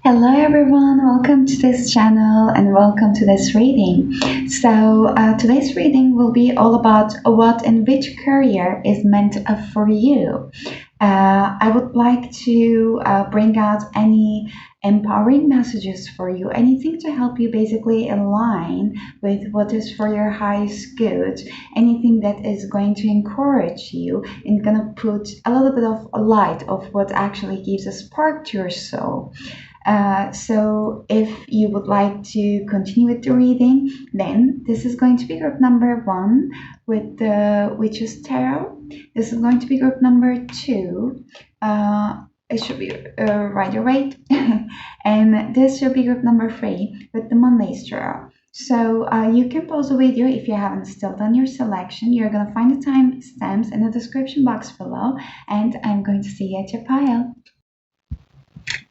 Hello everyone, welcome to this channel and welcome to this reading. Today's reading will be all about what and which career is meant for you. I would like to bring out any empowering messages for you, anything to help you basically align with what is for your highest good, anything that is going to encourage you and gonna put a little bit of light of what actually gives a spark to your soul. So if you would like to continue with the reading, then this is going to be group number one with the Witch's Tarot. This is going to be group number two. It should be Rider Waite. And this should be group number three with the Monday's Tarot. So you can pause the video if you haven't still done your selection. You're going to find the timestamps in the description box below, and I'm going to see you at your pile.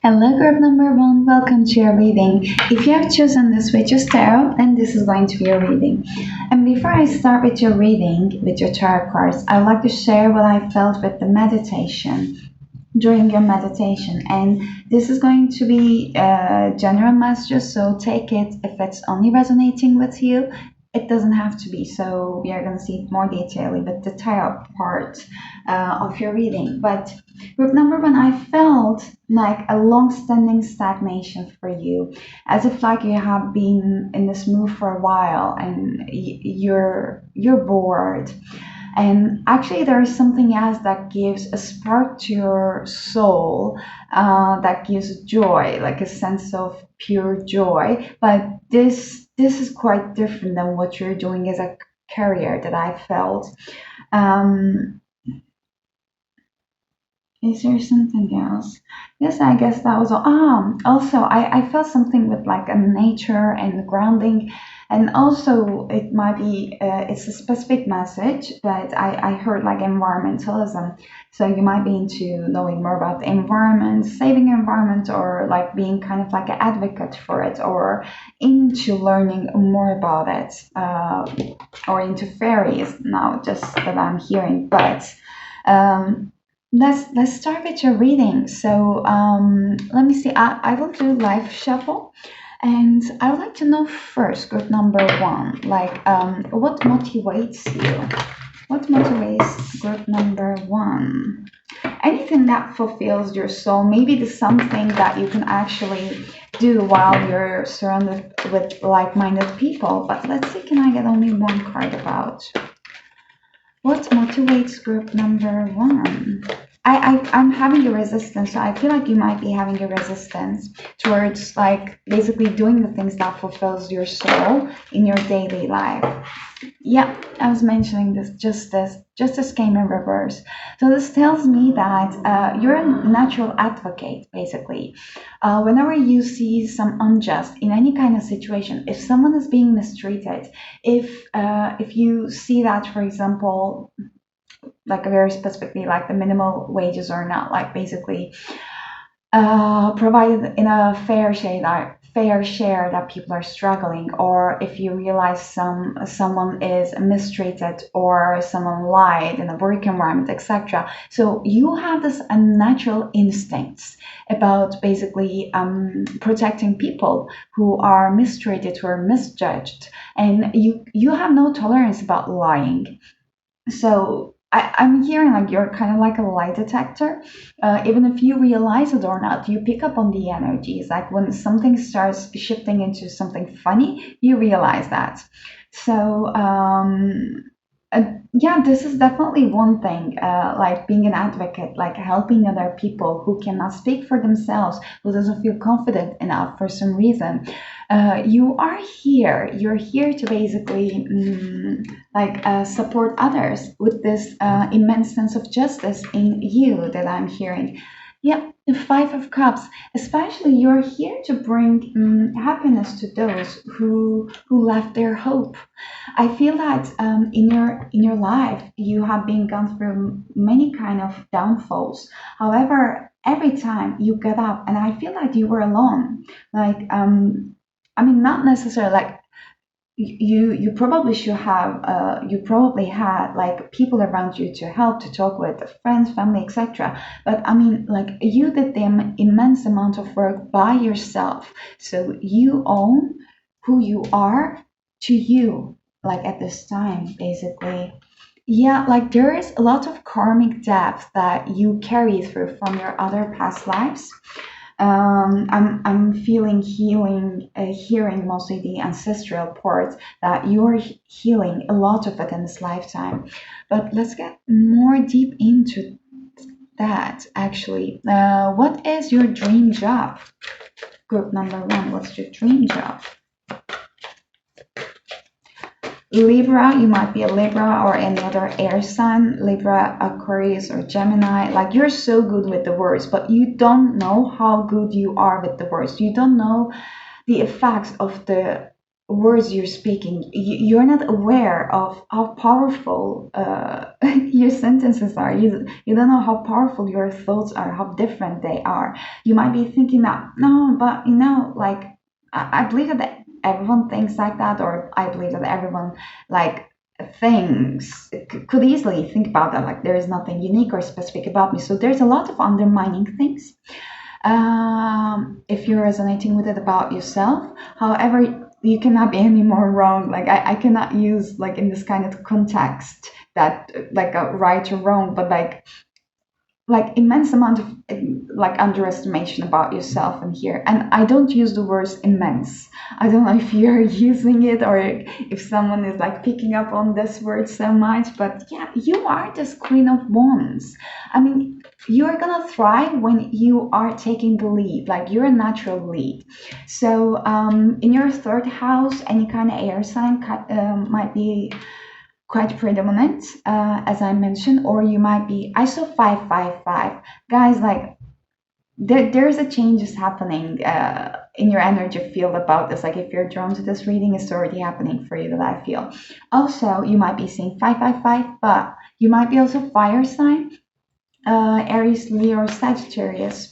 Hello group number one, welcome to your reading. If you have chosen this Witch's Tarot, then this is going to be your reading. And before I start with your reading, with your tarot cards, I would like to share what I felt with the meditation during your meditation. And this is going to be general messages, so take it if it's only resonating with you. It doesn't have to be, so we are going to see it more detailedly with the tarot part of your reading. But group number one, I felt like a long-standing stagnation for you, as if like you have been in this mood for a while and you're bored. And actually, there is something else that gives a spark to your soul, that gives joy, like a sense of pure joy. But this is quite different than what you're doing as a career that I felt. Um, is there something else? Yes, I guess that was all. Also, I felt something with like a nature and grounding, and also it might be it's a specific message, but I heard like environmentalism. So you might be into knowing more about the environment, saving environment, or like being kind of like an advocate for it, or into learning more about it, or into fairies. Now, just that I'm hearing, but. Um, let's start with your reading. So let me see. I will do live shuffle, and I would like to know first, group number one, like what motivates you? What motivates group number one? Anything that fulfills your soul. Maybe there's something that you can actually do while you're surrounded with like-minded people. But let's see. Can I get only one card about? What motivates group number one? I'm having a resistance, so I feel like you might be having a resistance towards like basically doing the things that fulfills your soul in your daily life. Yeah, I was mentioning this came in reverse. So this tells me that you're a natural advocate, basically. Whenever you see some unjust in any kind of situation, if someone is being mistreated, if you see that, for example, like very specifically, like the minimal wages are not like basically provided in a fair share that people are struggling, or if you realize someone is mistreated or someone lied in a work environment, etc. So you have this unnatural instincts about basically protecting people who are mistreated, who are misjudged, and you have no tolerance about lying. So I'm hearing like you're kind of like a lie detector. Even if you realize it or not, you pick up on the energies. Like when something starts shifting into something funny, you realize that. So yeah, this is definitely one thing, like being an advocate, like helping other people who cannot speak for themselves, who doesn't feel confident enough for some reason. You're here to basically support others with this immense sense of justice in you that I'm hearing. Yeah, the Five of Cups. Especially, you're here to bring happiness to those who left their hope. I feel that in your life you have been gone through many kind of downfalls. However, every time you get up, and I feel like you were alone. Like I mean, not necessarily like you probably should have you probably had like people around you to help, to talk with, friends, family, etc. But I mean, like, you did the immense amount of work by yourself, so you own who you are to you, like, at this time, basically. Yeah, like, there is a lot of karmic depth that you carry through from your other past lives. I'm feeling healing, hearing mostly the ancestral part, that you're healing a lot of it in this lifetime. But let's get more deep into that, actually. What is your dream job? Group number one, what's your dream job? Libra, you might be a Libra or any other air sign, Libra, Aquarius, or Gemini. Like, you're so good with the words, but you don't know how good you are with the words. You don't know the effects of the words you're speaking. You're not aware of how powerful your sentences are. You don't know how powerful your thoughts are, how different they are. You might be thinking that, no, but like, I believe that everyone thinks like that, or I believe that everyone, like, thinks, could easily think about that, like, there is nothing unique or specific about me. So there's a lot of undermining things, if you're resonating with it about yourself. However, you cannot be any more wrong. Like, I cannot use, like, in this kind of context, that like a right or wrong, but like immense amount of like underestimation about yourself in here. And I don't use the words immense. I don't know if you're using it, or if someone is like picking up on this word so much, but yeah, you are this Queen of Wands. I mean, you're gonna thrive when you are taking the lead, like, you're a natural lead. So in your third house, any kind of air sign might be quite predominant, as I mentioned, or you might be ISO 555. Guys, like, there's a changes happening in your energy field about this. Like, if you're drawn to this reading, it's already happening for you, that I feel. Also, you might be seeing 555, but you might be also fire sign, Aries, Leo, or Sagittarius.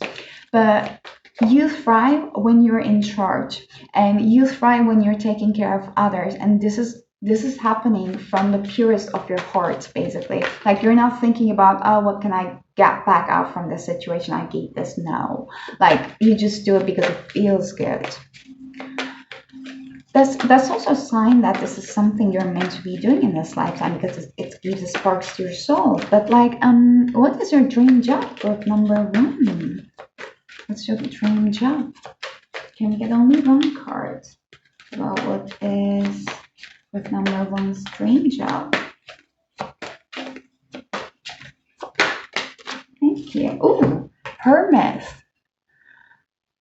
But you thrive when you're in charge, and you thrive when you're taking care of others. And this is happening from the purest of your heart, basically. Like, you're not thinking about, oh, what can I get back out from this situation, I get this. No, like, you just do it because it feels good. That's also a sign that this is something you're meant to be doing in this lifetime, because it gives a sparks to your soul. But like, what is your dream job? Group number one, what's your dream job? Can we get only one card? Well, what is with number one's dream job? Thank you. Ooh, Hermit.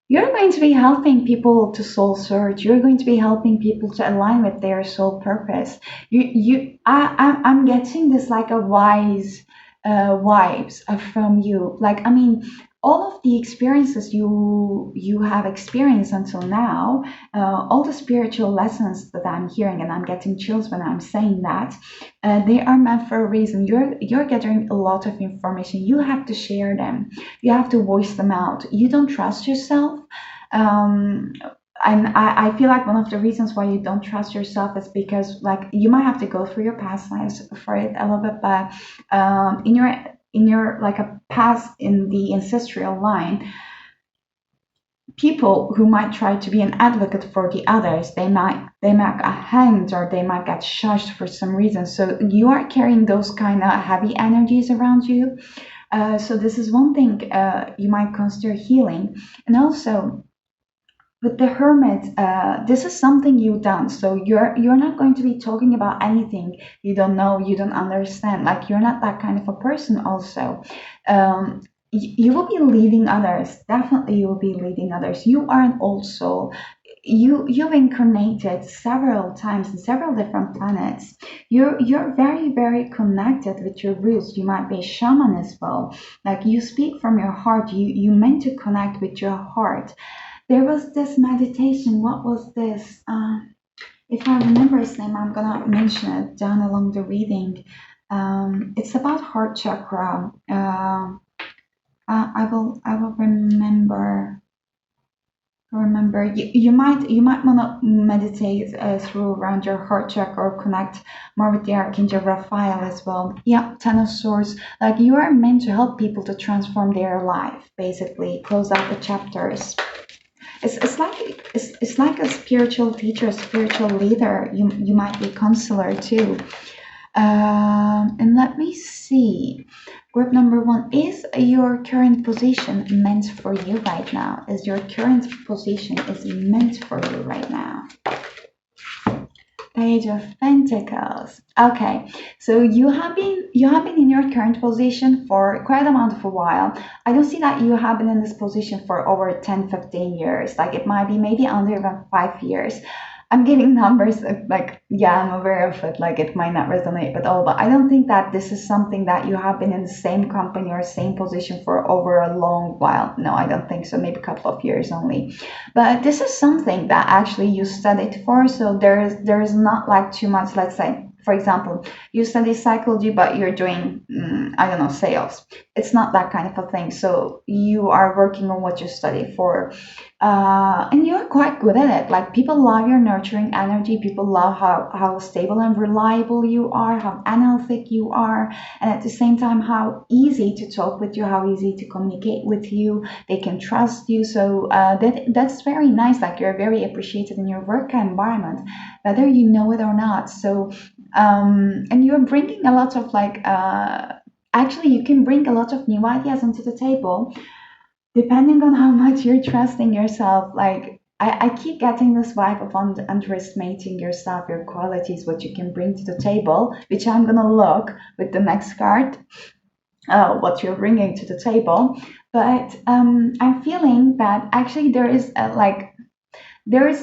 You're going to be helping people to soul search. You're going to be helping people to align with their soul purpose. I'm getting this like a wise vibes from you. Like, I mean, all of the experiences you have experienced until now, all the spiritual lessons that I'm hearing, and I'm getting chills when I'm saying that, they are meant for a reason. You're gathering a lot of information. You have to share them. You have to voice them out. You don't trust yourself. Um, and I feel like one of the reasons why you don't trust yourself is because, like, you might have to go through your past lives for it a little bit, but in your like a past in the ancestral line, people who might try to be an advocate for the others, they might get hanged, or they might get shushed for some reason. So you are carrying those kind of heavy energies around you. So this is one thing you might consider healing. And also, with the Hermit, this is something you've done. So you're not going to be talking about anything you don't know, you don't understand. Like, you're not that kind of a person. Also, you will be leading others. Definitely, you will be leading others. You are an old soul. You've incarnated several times in several different planets. You're very, very connected with your roots. You might be a shaman as well. Like, you speak from your heart. You meant to connect with your heart. There was this meditation. What was this? If I remember his name, I'm gonna mention it down along the reading. It's about heart chakra. I will remember. Remember, you might want to meditate through around your heart chakra or connect more with the archangel Raphael as well. Yeah, Ten of Swords. Like you are meant to help people to transform their life, basically close out the chapters. It's like a spiritual teacher, a spiritual leader. You might be counselor too. And let me see. Group number one, is your current position meant for you right now? Is your current position is meant for you right now? Page of Pentacles. Okay, so you have been in your current position for quite amount of a while. I don't see that you have been in this position for over 10, 15 years. Like it might be maybe under even 5 years. I'm getting numbers like, yeah, I'm aware of it. Like it might not resonate with all, but I don't think that this is something that you have been in the same company or same position for over a long while. No, I don't think so. Maybe a couple of years only. But this is something that actually you studied for. So there is not like too much, let's say, for example, you study psychology, but you're doing, I don't know, sales. It's not that kind of a thing. So you are working on what you study for, and you're quite good at it. Like people love your nurturing energy. People love how stable and reliable you are, how analytic you are, and at the same time how easy to talk with you, how easy to communicate with you. They can trust you. So that's very nice. Like you're very appreciated in your work environment, whether you know it or not. So and you're bringing a lot of actually you can bring a lot of new ideas onto the table depending on how much you're trusting yourself. Like I keep getting this vibe of underestimating yourself, your qualities, what you can bring to the table, which I'm gonna look with the next card, what you're bringing to the table. But I'm feeling that actually there is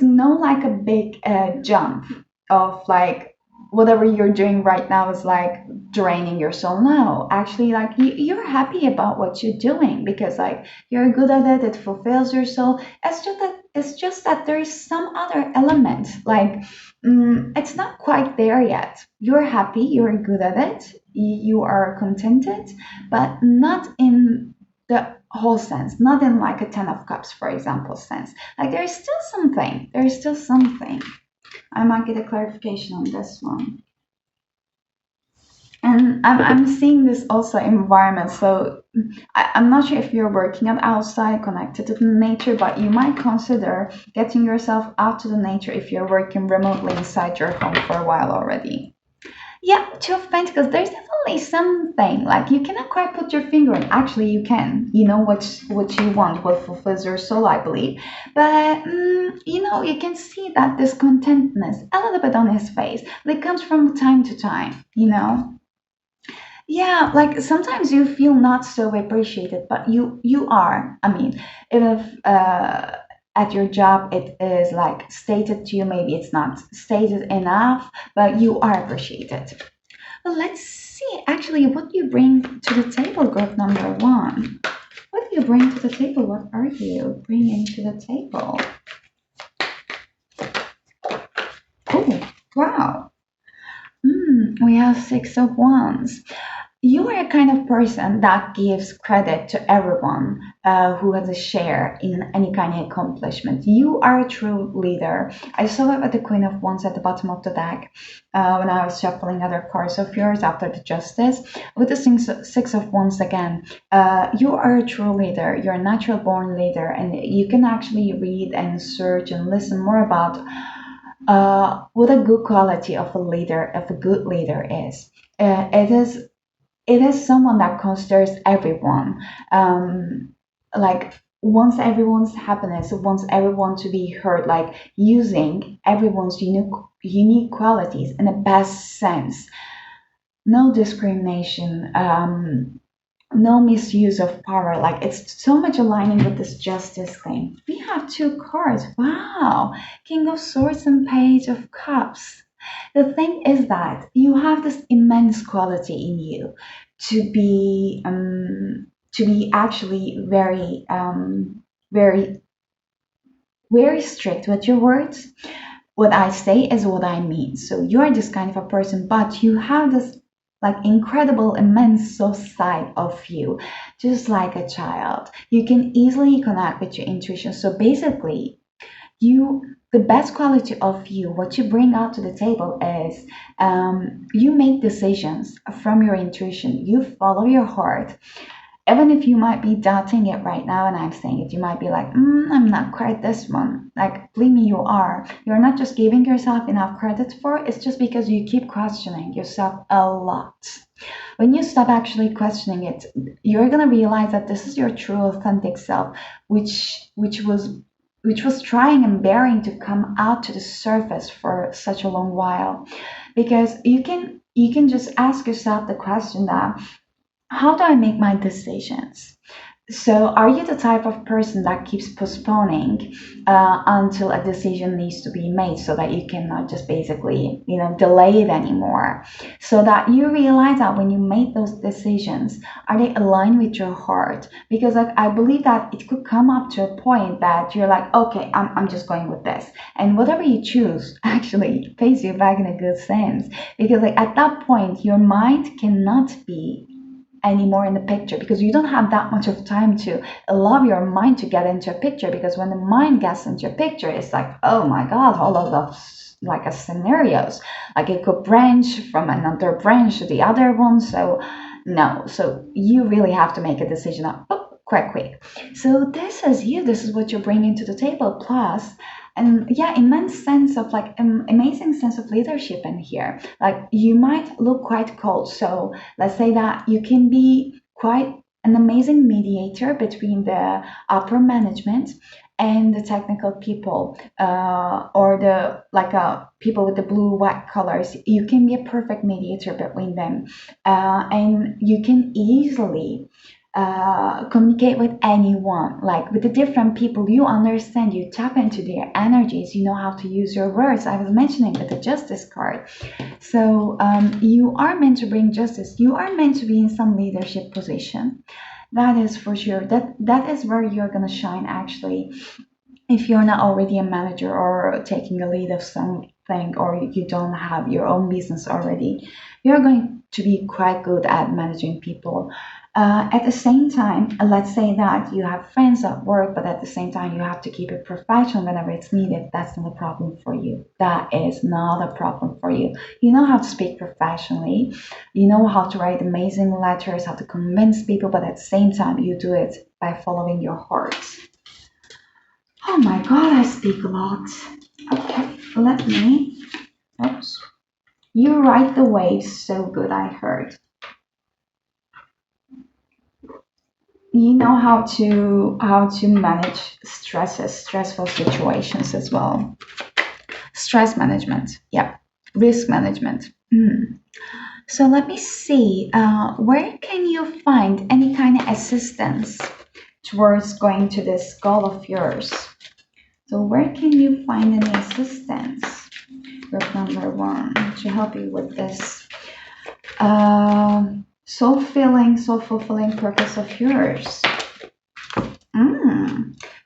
no like a big jump of like whatever you're doing right now is like draining your soul. No, actually, like you're happy about what you're doing because like you're good at it. It fulfills your soul. It's just that there is some other element. Like it's not quite there yet. You're happy. You're good at it. You are contented, but not in the whole sense. Not in like a Ten of Cups, for example, sense. Like there is still something. There is still something. I might get a clarification on this one. And I'm seeing this also in environment. So I'm not sure if you're working out outside, connected to the nature, but you might consider getting yourself out to the nature if you're working remotely inside your home for a while already. Yeah, Two of Pentacles. There's definitely something like you cannot quite put your finger in. Actually, you can. You know what you want, what fulfills your soul, I believe. But you can see that discontentness a little bit on his face. Like comes from time to time. Yeah, like sometimes you feel not so appreciated, but you are. I mean, if at your job it is like stated to you, maybe it's not stated enough, but you are appreciated. Well, let's see actually what you bring to the table, group number one. What do you bring to the table? What are you bringing to the table? Oh, wow. We have Six of Wands. You are a kind of person that gives credit to everyone who has a share in any kind of accomplishment. You are a true leader. I saw it with the Queen of Wands at the bottom of the deck when I was shuffling other cards of yours after the Justice. With the Six of Wands again, you are a true leader. You're a natural born leader, and you can actually read and search and listen more about what a good quality of a good leader is. It is someone that considers everyone, like wants everyone's happiness, wants everyone to be heard, like using everyone's unique qualities in the best sense. No discrimination, no misuse of power. Like it's so much aligning with this justice thing. We have two cards. Wow, King of Swords and Page of Cups. The thing is that you have this immense quality in you to be actually very very strict with your words. What I say is what I mean. So you are this kind of a person, but you have this like incredible, immense soft side of you, just like a child. You can easily connect with your intuition. So basically, you the best quality of you, what you bring out to the table is, you make decisions from your intuition. You follow your heart. Even if you might be doubting it right now, and I'm saying it, you might be like, I'm not quite this one. Like, believe me, you are. You're not just giving yourself enough credit for it. It's just because you keep questioning yourself a lot. When you stop actually questioning it, you're gonna realize that this is your true, authentic self, which was trying and bearing to come out to the surface for such a long while. Because you can just ask yourself the question that, how do I make my decisions? So, are you the type of person that keeps postponing until a decision needs to be made so that you cannot just basically, delay it anymore? So that you realize that when you make those decisions, are they aligned with your heart? Because, like, I believe that it could come up to a point that you're like, okay, I'm just going with this. And whatever you choose actually pays you back in a good sense. Because, like, at that point, your mind cannot be anymore in the picture, because you don't have that much of time to allow your mind to get into a picture. Because when the mind gets into a picture, it's like, oh my god, all of those like a scenarios, like it could branch from another branch to the other one. So no, so you really have to make a decision of, oh, quite quick. So this is you, this is what you're bringing to the table. Plus, and yeah, immense sense of like amazing sense of leadership in here. Like, you might look quite cold, so let's say that you can be quite an amazing mediator between the upper management and the technical people, or the like people with the blue white colors. You can be a perfect mediator between them, and you can easily communicate with anyone, like with the different people. You understand, you tap into their energies, you know how to use your words. I was mentioning with the justice card. So you are meant to bring justice, you are meant to be in some leadership position. That is for sure, that is where you're gonna shine actually. If you're not already a manager or taking a lead of something, or you don't have your own business already, you're going to be quite good at managing people. At the same time, let's say that you have friends at work, but at the same time, you have to keep it professional whenever it's needed. That's not a problem for you. That is not a problem for you. You know how to speak professionally, you know how to write amazing letters, how to convince people, but at the same time, you do it by following your heart. Oh my god, I speak a lot. Okay, let me. Oops. You ride the waves so good, I heard. You know how to manage stressful situations as well. Stress management, yeah. Risk management. So let me see. Where can you find any kind of assistance towards going to this goal of yours? So where can you find any assistance? Group number 1 to help you with this so fulfilling purpose of yours.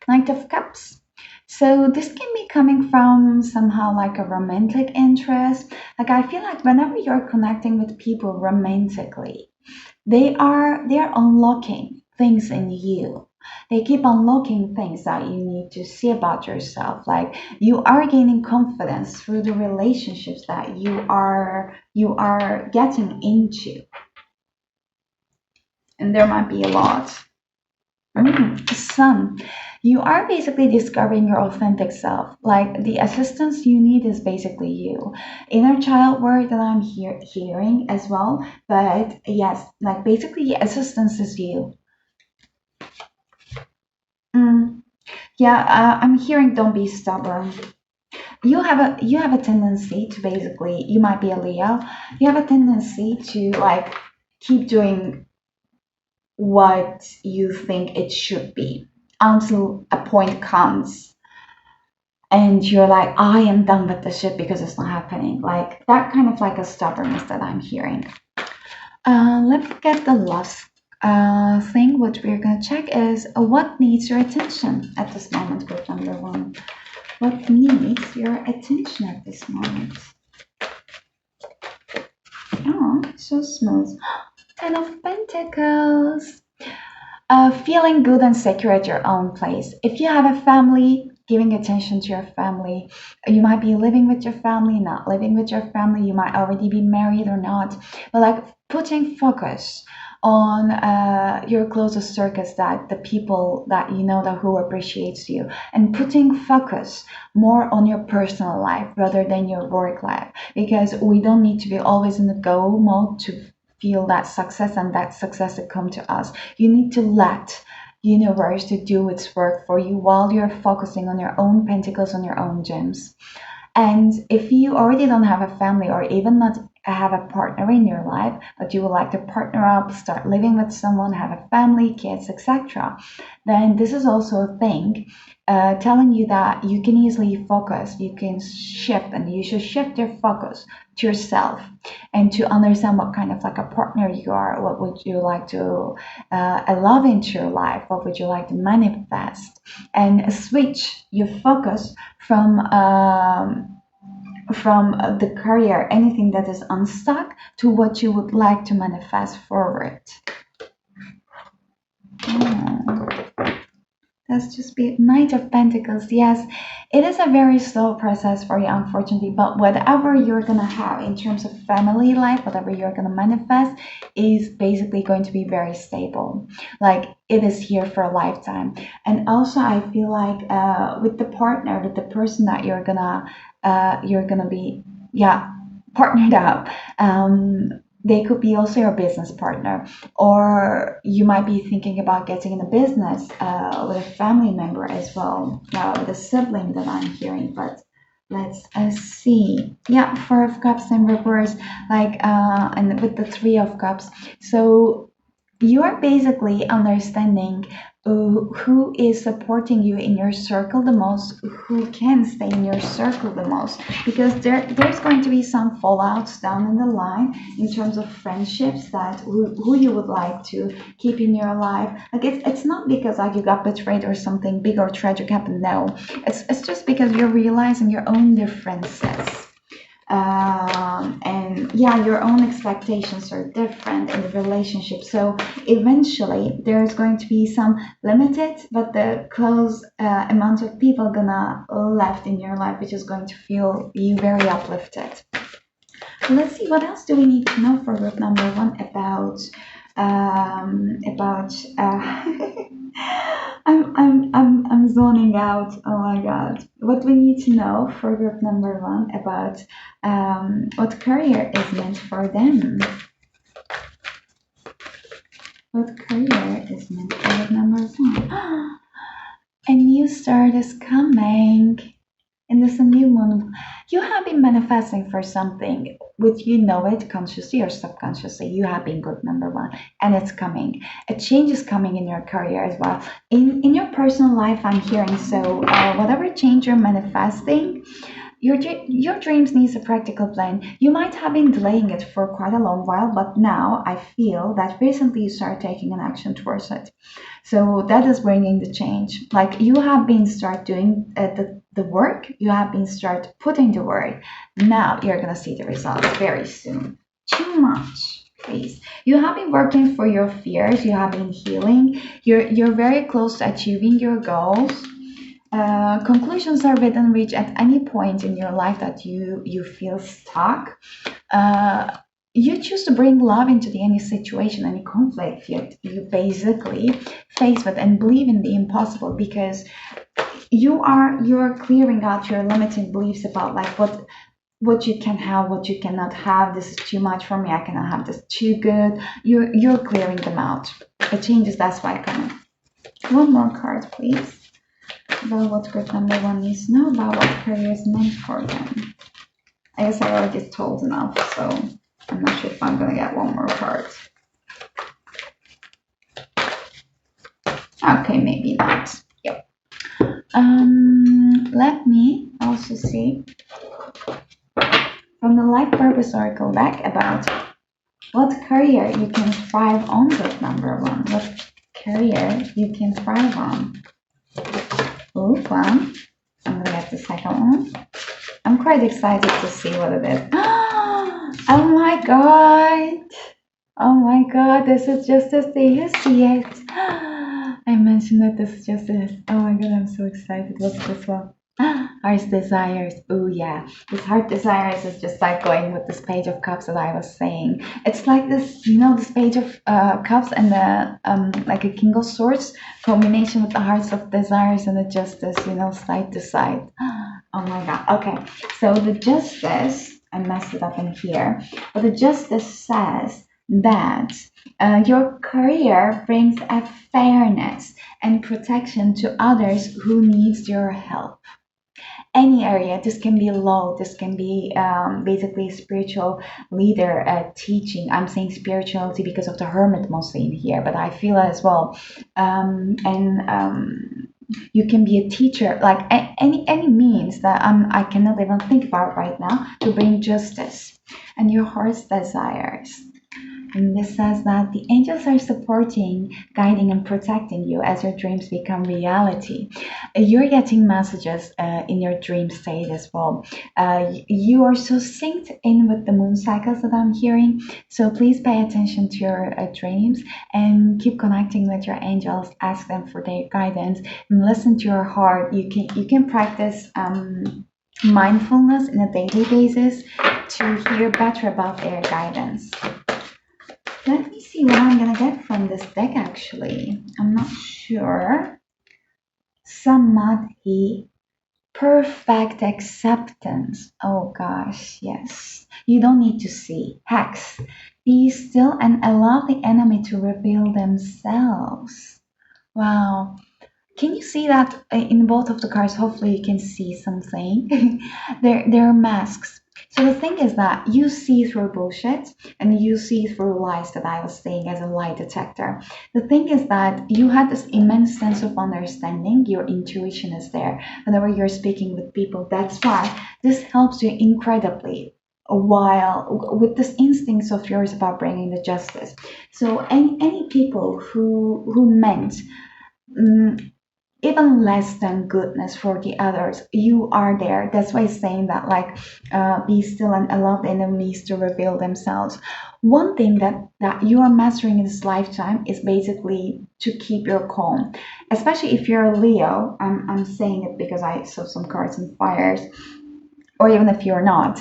Knight of Cups. So this can be coming from somehow like a romantic interest. Like, I feel like whenever you're connecting with people romantically, they're unlocking things in you. They keep unlocking things that you need to see about yourself. Like, you are gaining confidence through the relationships that you are getting into. And there might be a lot. Sun. You are basically discovering your authentic self. Like, the assistance you need is basically you. Inner child word that I'm hearing as well. But yes, like basically assistance is you. Mm, yeah, I'm hearing don't be stubborn. You have a tendency to basically, you might be a Leo. You have a tendency to like keep doing what you think it should be until a point comes and you're like, I am done with this shit because it's not happening. Like that kind of like a stubbornness that I'm hearing. Let's get the last thing. What we're gonna check is what needs your attention at this moment, group number 1. What needs your attention at this moment? Oh, so smooth. 10 of Pentacles. Feeling good and secure at your own place. If you have a family, giving attention to your family. You might be living with your family, not living with your family. You might already be married or not. But like putting focus on your closest circles, that the people that you know that who appreciates you, and putting focus more on your personal life rather than your work life, because we don't need to be always in the go mode to feel that success and that success to come to us. You need to let universe to do its work for you while you're focusing on your own pentacles, on your own gems. And if you already don't have a family or even not have a partner in your life, but you would like to partner up, start living with someone, have a family, kids, etc., then this is also a thing telling you that you can easily focus, you can shift, and you should shift your focus to yourself and to understand what kind of like a partner you are, what would you like to love into your life, what would you like to manifest, and switch your focus from the career, anything that is unstuck, to what you would like to manifest forward. Oh, that's just be Knight of Pentacles. Yes, it is a very slow process for you, unfortunately, but whatever you're gonna have in terms of family life, whatever you're gonna manifest, is basically going to be very stable. Like it is here for a lifetime. And also, I feel like with the partner, with the person that you're gonna be, yeah, partnered up. They could be also your business partner, or you might be thinking about getting in a business with a family member as well, with a sibling that I'm hearing. But let's see. Yeah, Four of Cups in reverse, like, and with the Three of Cups. So you are basically understanding who is supporting you in your circle the most, who can stay in your circle the most, because there's going to be some fallouts down in the line in terms of friendships, that who you would like to keep in your life. Like it's not because like you got betrayed or something big or tragic happened. No, it's just because you're realizing your own differences, and yeah, your own expectations are different in the relationship. So eventually there's going to be some limited but the close amount of people gonna left in your life, which is going to feel you very uplifted. Let's see, what else do we need to know for group number one about I'm zoning out. Oh my god. What we need to know for group number one about what career is meant for them. What career is meant for group number one? A new start is coming. And there's a new moon. You have been manifesting for something, with you know it consciously or subconsciously. You have been good, number one, and it's coming. A change is coming in your career as well. In your personal life, I'm hearing. So whatever change you're manifesting, your dreams needs a practical plan. You might have been delaying it for quite a long while, but now I feel that recently you start taking an action towards it. So that is bringing the change. Like you have been start doing the work, you have been start putting the work. Now you're gonna see the results very soon. Too much, please. You have been working for your fears. You have been healing. You're very close to achieving your goals. Conclusions are within reach at any point in your life that you feel stuck. You choose to bring love into any situation, any conflict you basically face with, and believe in the impossible, because you're clearing out your limiting beliefs about like what you can have, what you cannot have. This is too much for me. I cannot have this. Too good. You're clearing them out. The changes, that's why coming. One more card, please. About what group number one needs to know about what career is meant for them. I guess I already told enough, so I'm not sure if I'm gonna get one more card. Okay, maybe not. Yep. Let me also see from the Life Purpose Oracle deck about what career you can thrive on, group number one. What career you can thrive on. Ooh, one. I'm gonna get the second one. I'm quite excited to see what it is. Oh my god! Oh my god, this is just as you see it. I mentioned that this is just this. Oh my god, I'm so excited. What's this one? Heart's desires. Oh yeah, this heart desires is just like going with this page of cups that I was saying. It's like this, this page of cups and the like a king of swords combination with the hearts of desires and the justice, side to side. Oh my god. Okay, so the justice. I messed it up in here, but the justice says that your career brings a fairness and protection to others who needs your help. Any area, this can be law, this can be basically spiritual leader, teaching. I'm saying spirituality because of the hermit mostly in here, but I feel as well. And you can be a teacher, like any means that I cannot even think about right now to bring justice and your heart's desires. And this says that the angels are supporting, guiding, and protecting you as your dreams become reality. You're getting messages in your dream state as well. You are so synced in with the moon cycles that I'm hearing. So please pay attention to your dreams and keep connecting with your angels. Ask them for their guidance and listen to your heart. You can practice mindfulness on a daily basis to hear better about their guidance. Let me see what I'm gonna get from this deck actually. I'm not sure. Samadhi. Perfect acceptance. Oh gosh, yes. You don't need to see. Hex. Be still and allow the enemy to reveal themselves. Wow. Can you see that in both of the cards? Hopefully you can see something. They're masks. So the thing is that you see through bullshit and you see through lies that I was saying as a lie detector. The thing is that you had this immense sense of understanding. Your intuition is there whenever you're speaking with people. That's why this helps you incredibly while with this instincts of yours about bringing the justice. So any people who meant even less than goodness for the others, you are there. That's why it's saying that, like, be still and allow the enemies to reveal themselves. One thing that you are mastering in this lifetime is basically to keep your calm, especially if you're a Leo. I'm saying it because I saw some cards in fires, or even if you're not.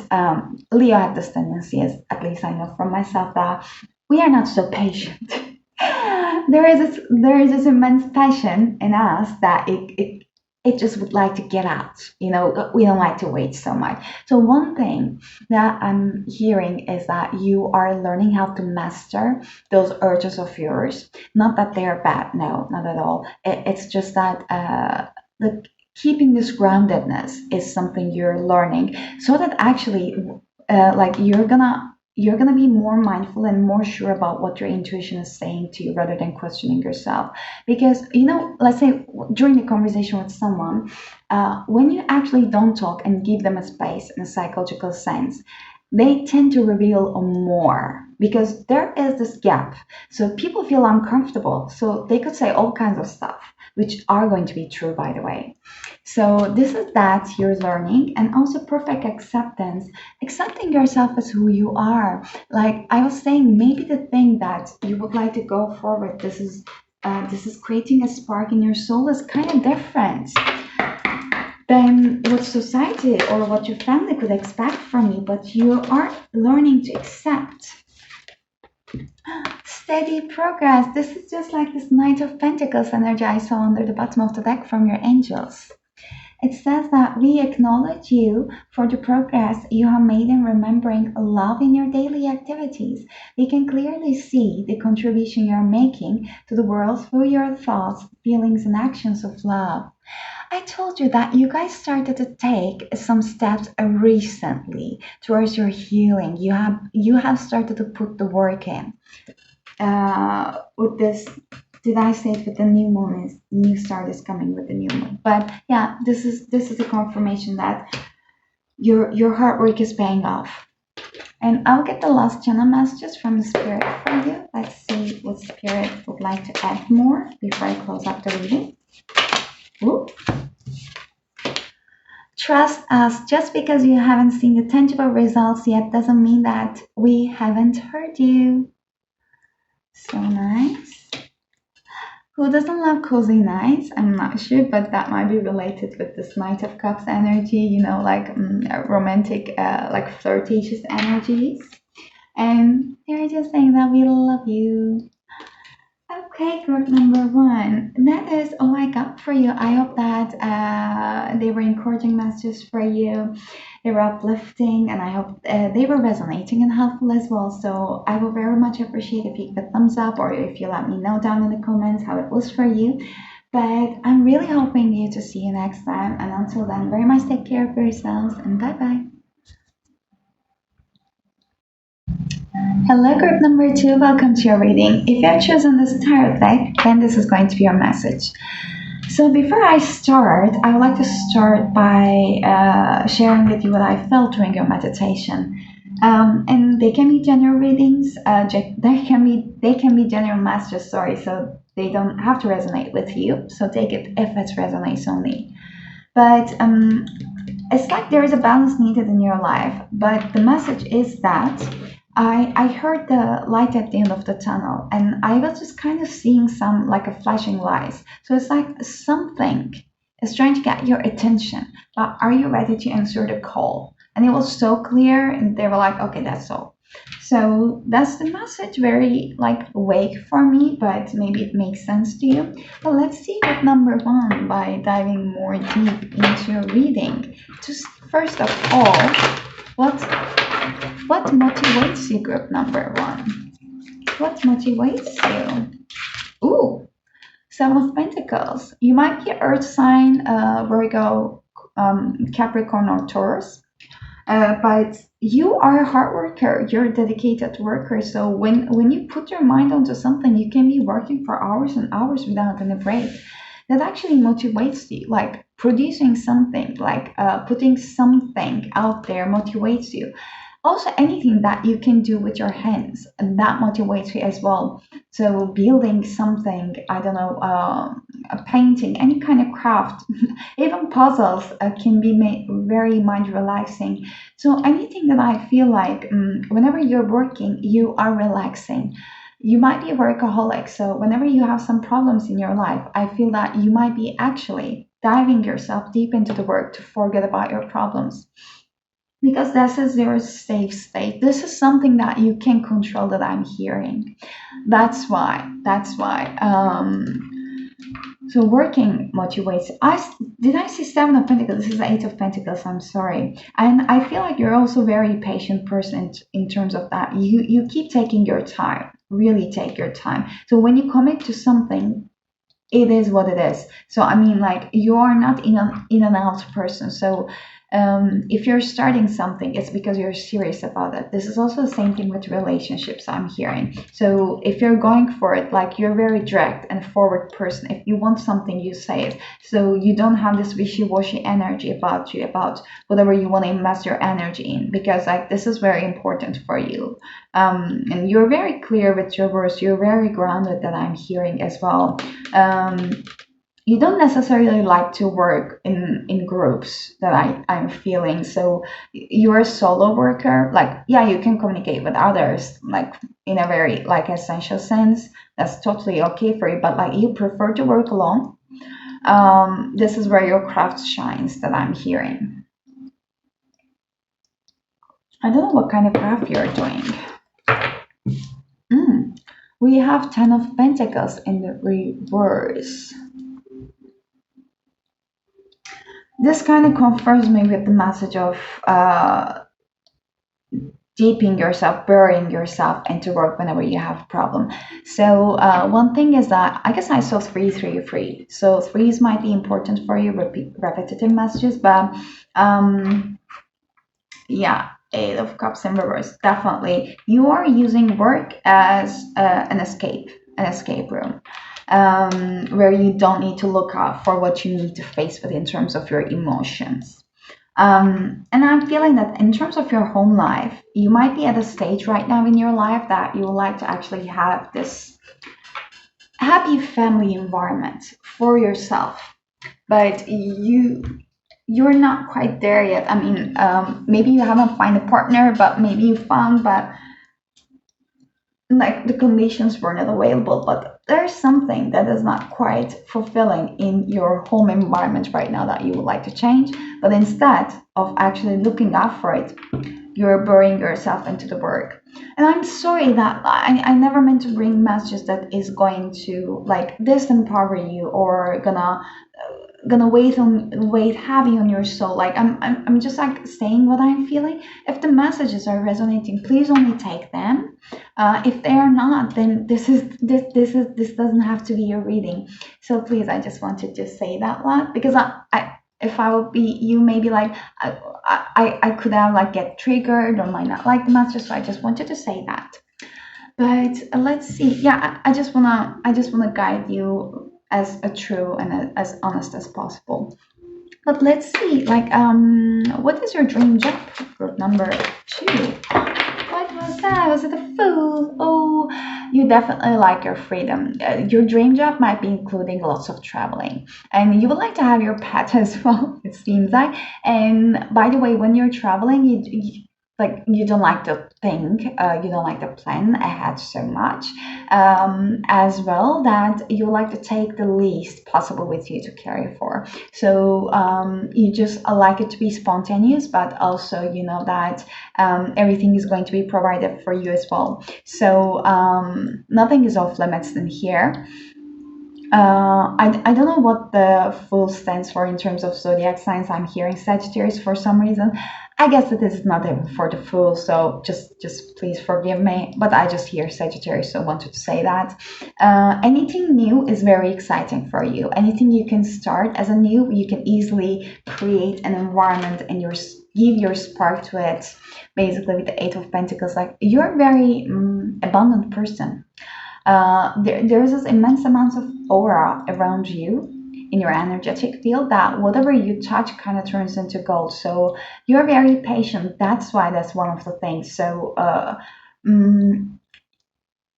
Leo have this tendency, as at least I know from myself, that we are not so patient. There is this immense passion in us that it just would like to get out. We don't like to wait so much. So one thing that I'm hearing is that you are learning how to master those urges of yours. Not that they're bad, no, not at all. It's just that the keeping this groundedness is something you're learning, so that actually like you're gonna be more mindful and more sure about what your intuition is saying to you rather than questioning yourself. Because let's say during the conversation with someone, when you actually don't talk and give them a space in a psychological sense, they tend to reveal more because there is this gap. So people feel uncomfortable. So they could say all kinds of stuff, which are going to be true, by the way. So this is that you're learning, and also perfect acceptance, accepting yourself as who you are. Like I was saying, maybe the thing that you would like to go forward, this is creating a spark in your soul, is kind of different than what society or what your family could expect from you, but you are learning to accept. Steady progress. This is just like this Knight of Pentacles energy I saw under the bottom of the deck from your angels. It says that we acknowledge you for the progress you have made in remembering love in your daily activities. We can clearly see the contribution you're making to the world through your thoughts, feelings, and actions of love. I told you that you guys started to take some steps recently towards your healing. You have started to put the work in. With this, did I say it with the new moon? Is new start is coming with the new moon. But yeah, this is a confirmation that your hard work is paying off. And I'll get the last channel messages from the spirit for you. Let's see what spirit would like to add more before I close up the reading. Ooh. Trust us. Just because you haven't seen the tangible results yet doesn't mean that we haven't heard you. So nice. Who doesn't love cozy nights? I'm not sure, but that might be related with this Knight of Cups energy, like romantic, like flirtatious energies. And they're just saying that we love you. Okay, group number one. That is all I got for you. I hope that they were encouraging messages for you. They were uplifting, and I hope they were resonating and helpful as well. So I will very much appreciate if you give a thumbs up or if you let me know down in the comments how it was for you. But I'm really hoping you to see you next time. And until then, very much take care of yourselves and bye bye. Hello, group number two. Welcome to your reading. If you have chosen this tarot deck, then this is going to be your message. So before I start, I would like to start by sharing with you what I felt during your meditation. And they can be general readings. They can be general messages. Sorry, so they don't have to resonate with you. So take it if it resonates only. But it's like there is a balance needed in your life. But the message is that I heard the light at the end of the tunnel, and I was just kind of seeing some like a flashing lights. So it's like something is trying to get your attention, but are you ready to answer the call? And it was so clear, and they were like, okay, that's all. So that's the message, very like vague for me, but maybe it makes sense to you. But let's see with number one by diving more deep into reading. Just first of all, what what motivates you, group number one? What motivates you? Ooh, Seven of Pentacles. You might be Earth sign, Virgo, Capricorn, or Taurus. But you are a hard worker. You're a dedicated worker. So when you put your mind onto something, you can be working for hours and hours without any break. That actually motivates you. Like producing something, like putting something out there motivates you. Also, anything that you can do with your hands, and that motivates you as well. So building something, I don't know, a painting, any kind of craft, even puzzles can be made very mind relaxing. So anything that I feel like whenever you're working, you are relaxing. You might be a workaholic, so whenever you have some problems in your life, I feel that you might be actually diving yourself deep into the work to forget about your problems, because this is your safe state. This is something that you can control, that I'm hearing. That's why so working motivates. Did I say Seven of Pentacles? This is Eight of Pentacles. I'm sorry. And I feel like you're also a very patient person in terms of that. You keep taking your time. Really take your time. So when you commit to something, it is what it is. So I mean, like, you are not in and out person. So if you're starting something, it's because you're serious about it. This is also the same thing with relationships, I'm hearing. So if you're going for it, like, you're very direct and forward person. If you want something, you say it. So you don't have this wishy-washy energy about you, about whatever you want to invest your energy in, because like this is very important for you. And you're very clear with your words. You're very grounded, that I'm hearing as well. You don't necessarily like to work in groups, that I'm feeling. So you're a solo worker. Like, yeah, you can communicate with others, like in a very like essential sense. That's totally okay for you. But like, you prefer to work alone. This is where your craft shines, that I'm hearing. I don't know what kind of craft you're doing. We have Ten of Pentacles in the reverse. This kind of confirms me with the message of deeping yourself, burying yourself into work whenever you have a problem. So one thing is that I guess I saw 333. So threes might be important for you, repetitive messages, but yeah, Eight of Cups in reverse. Definitely, you are using work as an escape room, where you don't need to look out for what you need to face with in terms of your emotions. And I'm feeling that in terms of your home life, you might be at a stage right now in your life that you would like to actually have this happy family environment for yourself, but you're not quite there yet. I mean, maybe you haven't found a partner, but maybe you found, but like the conditions were not available. But there's something that is not quite fulfilling in your home environment right now that you would like to change, but instead of actually looking out for it, you're burying yourself into the work. And I'm sorry that I never meant to bring messages that is going to like disempower you or gonna wait heavy on your soul. Like I'm just like saying what I'm feeling. If the messages are resonating, please only take them. If they are not, then this doesn't have to be your reading. So please, I just wanted to say that one because I if I would be you, maybe like I could have like get triggered or might not like the message. So I just wanted to say that. But let's see. Yeah, I just wanna guide you as a true and as honest as possible. But let's see. Like, what is your dream job? Group number two. What was that? Was it a fool? Oh, you definitely like your freedom. Your dream job might be including lots of traveling, and you would like to have your pet as well. It seems like. And by the way, when you're traveling, like you don't like to think, you don't like to plan ahead so much, as well that you like to take the least possible with you to carry for. So you just like it to be spontaneous, but also you know that everything is going to be provided for you as well. So nothing is off limits in here. I don't know what the full stands for in terms of zodiac signs. I'm hearing Sagittarius for some reason. I guess it is not even for the full, so just please forgive me. But I just hear Sagittarius, so I wanted to say that. Anything new is very exciting for you. Anything you can start as a new, you can easily create an environment and give your spark to it. Basically, with the Eight of Pentacles, like you're a very abundant person. There's this immense amount of aura around you in your energetic field that whatever you touch kind of turns into gold. So you're very patient. That's why that's one of the things. So mm,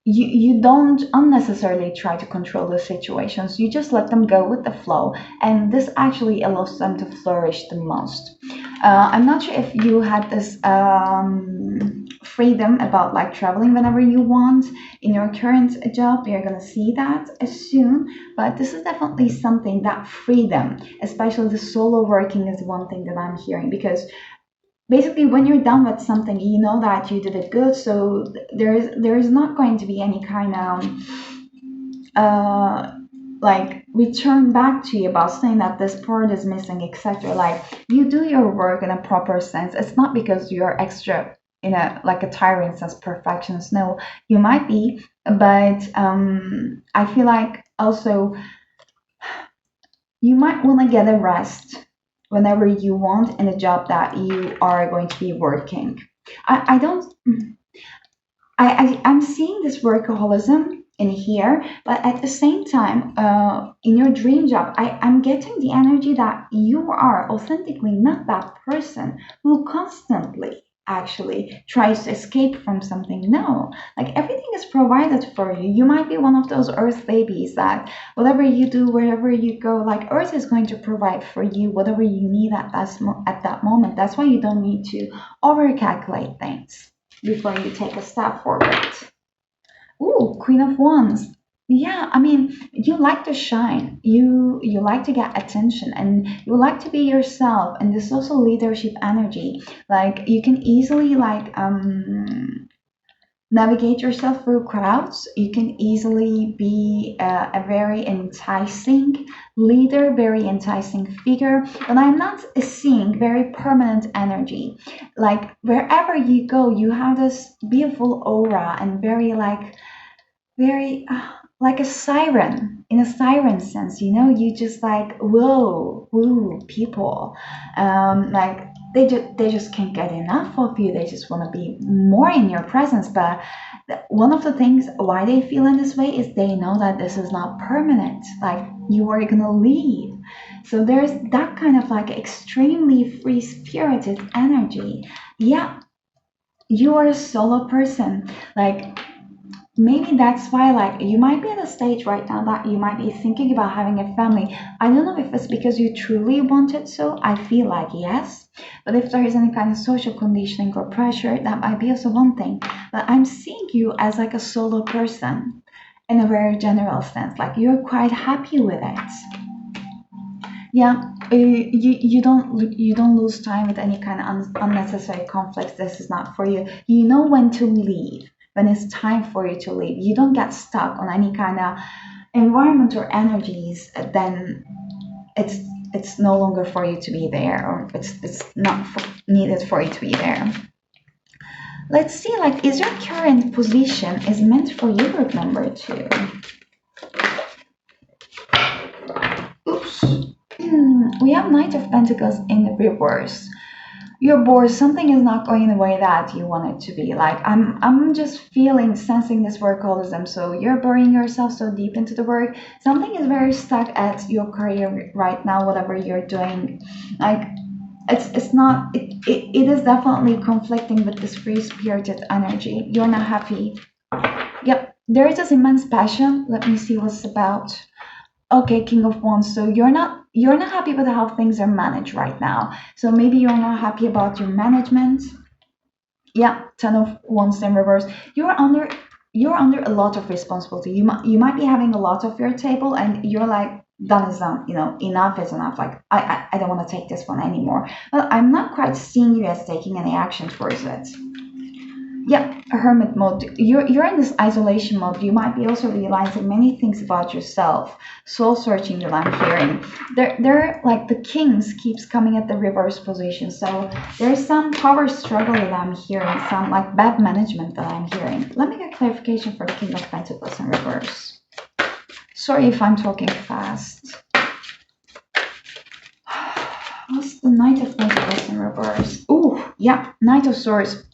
you don't unnecessarily try to control the situations. You just let them go with the flow, and this actually allows them to flourish the most. I'm not sure if you had this freedom about like traveling whenever you want in your current job. You're gonna see that as soon, but this is definitely something that freedom, especially the solo working, is one thing that I'm hearing because basically when you're done with something you know that you did it good, so there is not going to be any kind of uh like return back to you about saying that this part is missing, etc. Like you do your work in a proper sense. It's not because you're extra in a like a tyrant as perfectionist. No, you might be, but I feel like also you might want to get a rest whenever you want in a job that you are going to be working. I don't I'm seeing this workaholism in here, but at the same time, in your dream job, I'm getting the energy that you are authentically not that person who constantly actually tries to escape from something. No, like everything is provided for you. You might be one of those earth babies that whatever you do, wherever you go, like earth is going to provide for you whatever you need at that moment. That's why you don't need to overcalculate things before you take a step forward. Ooh, Queen of Wands. Yeah, I mean, you like to shine. You like to get attention and you like to be yourself. And this is also leadership energy. Like you can easily like navigate yourself through crowds. You can easily be a very enticing leader, very enticing figure. But I'm not seeing very permanent energy. Like wherever you go, you have this beautiful aura and very like a siren in a siren sense. You know, you just like whoa, woo, people. Like they just can't get enough of you. They just want to be more in your presence. But one of the things why they feel in this way is they know that this is not permanent. Like you are gonna leave. So there's that kind of like extremely free spirited energy. Yeah, you are a solo person. Like maybe that's why like you might be at a stage right now that you might be thinking about having a family. I don't know if it's because you truly want it, so I feel like yes, but if there is any kind of social conditioning or pressure, that might be also one thing. But I'm seeing you as like a solo person, in a very general sense, like you're quite happy with it. Yeah, you don't lose time with any kind of unnecessary conflicts. This is not for you. You know when to leave, when it's time for you to leave. You don't get stuck on any kind of environment or energies. Then it's it's no longer for you to be there, or it's not needed for you to be there. Let's see, like, is your current position is meant for you, group number two? Oops. We have Knight of Pentacles in the reverse. You're bored. Something is not going the way that you want it to be. Like I'm just feeling, sensing this workaholism. So you're burying yourself so deep into the work. Something is very stuck at your career right now, whatever you're doing. Like it's not it is definitely conflicting with this free spirited energy. You're not happy. Yep. There is this immense passion. Let me see what's about. Okay, King of Wands. So you're not happy with how things are managed right now. So maybe you're not happy about your management. Yeah, Ten of Wands in reverse. You're under a lot of responsibility. You might be having a lot of your table, and you're like, done is done. Enough is enough. Like I don't want to take this one anymore. But I'm not quite seeing you as taking any action towards it. Yeah, a hermit mode. You're in this isolation mode. You might be also realizing many things about yourself. Soul searching that I'm hearing. They're like the kings keeps coming at the reverse position. So there's some power struggle that I'm hearing. Some like bad management that I'm hearing. Let me get clarification for the King of Pentacles in reverse. Sorry if I'm talking fast. What's the Knight of Pentacles in reverse? Ooh, yeah, Knight of Swords.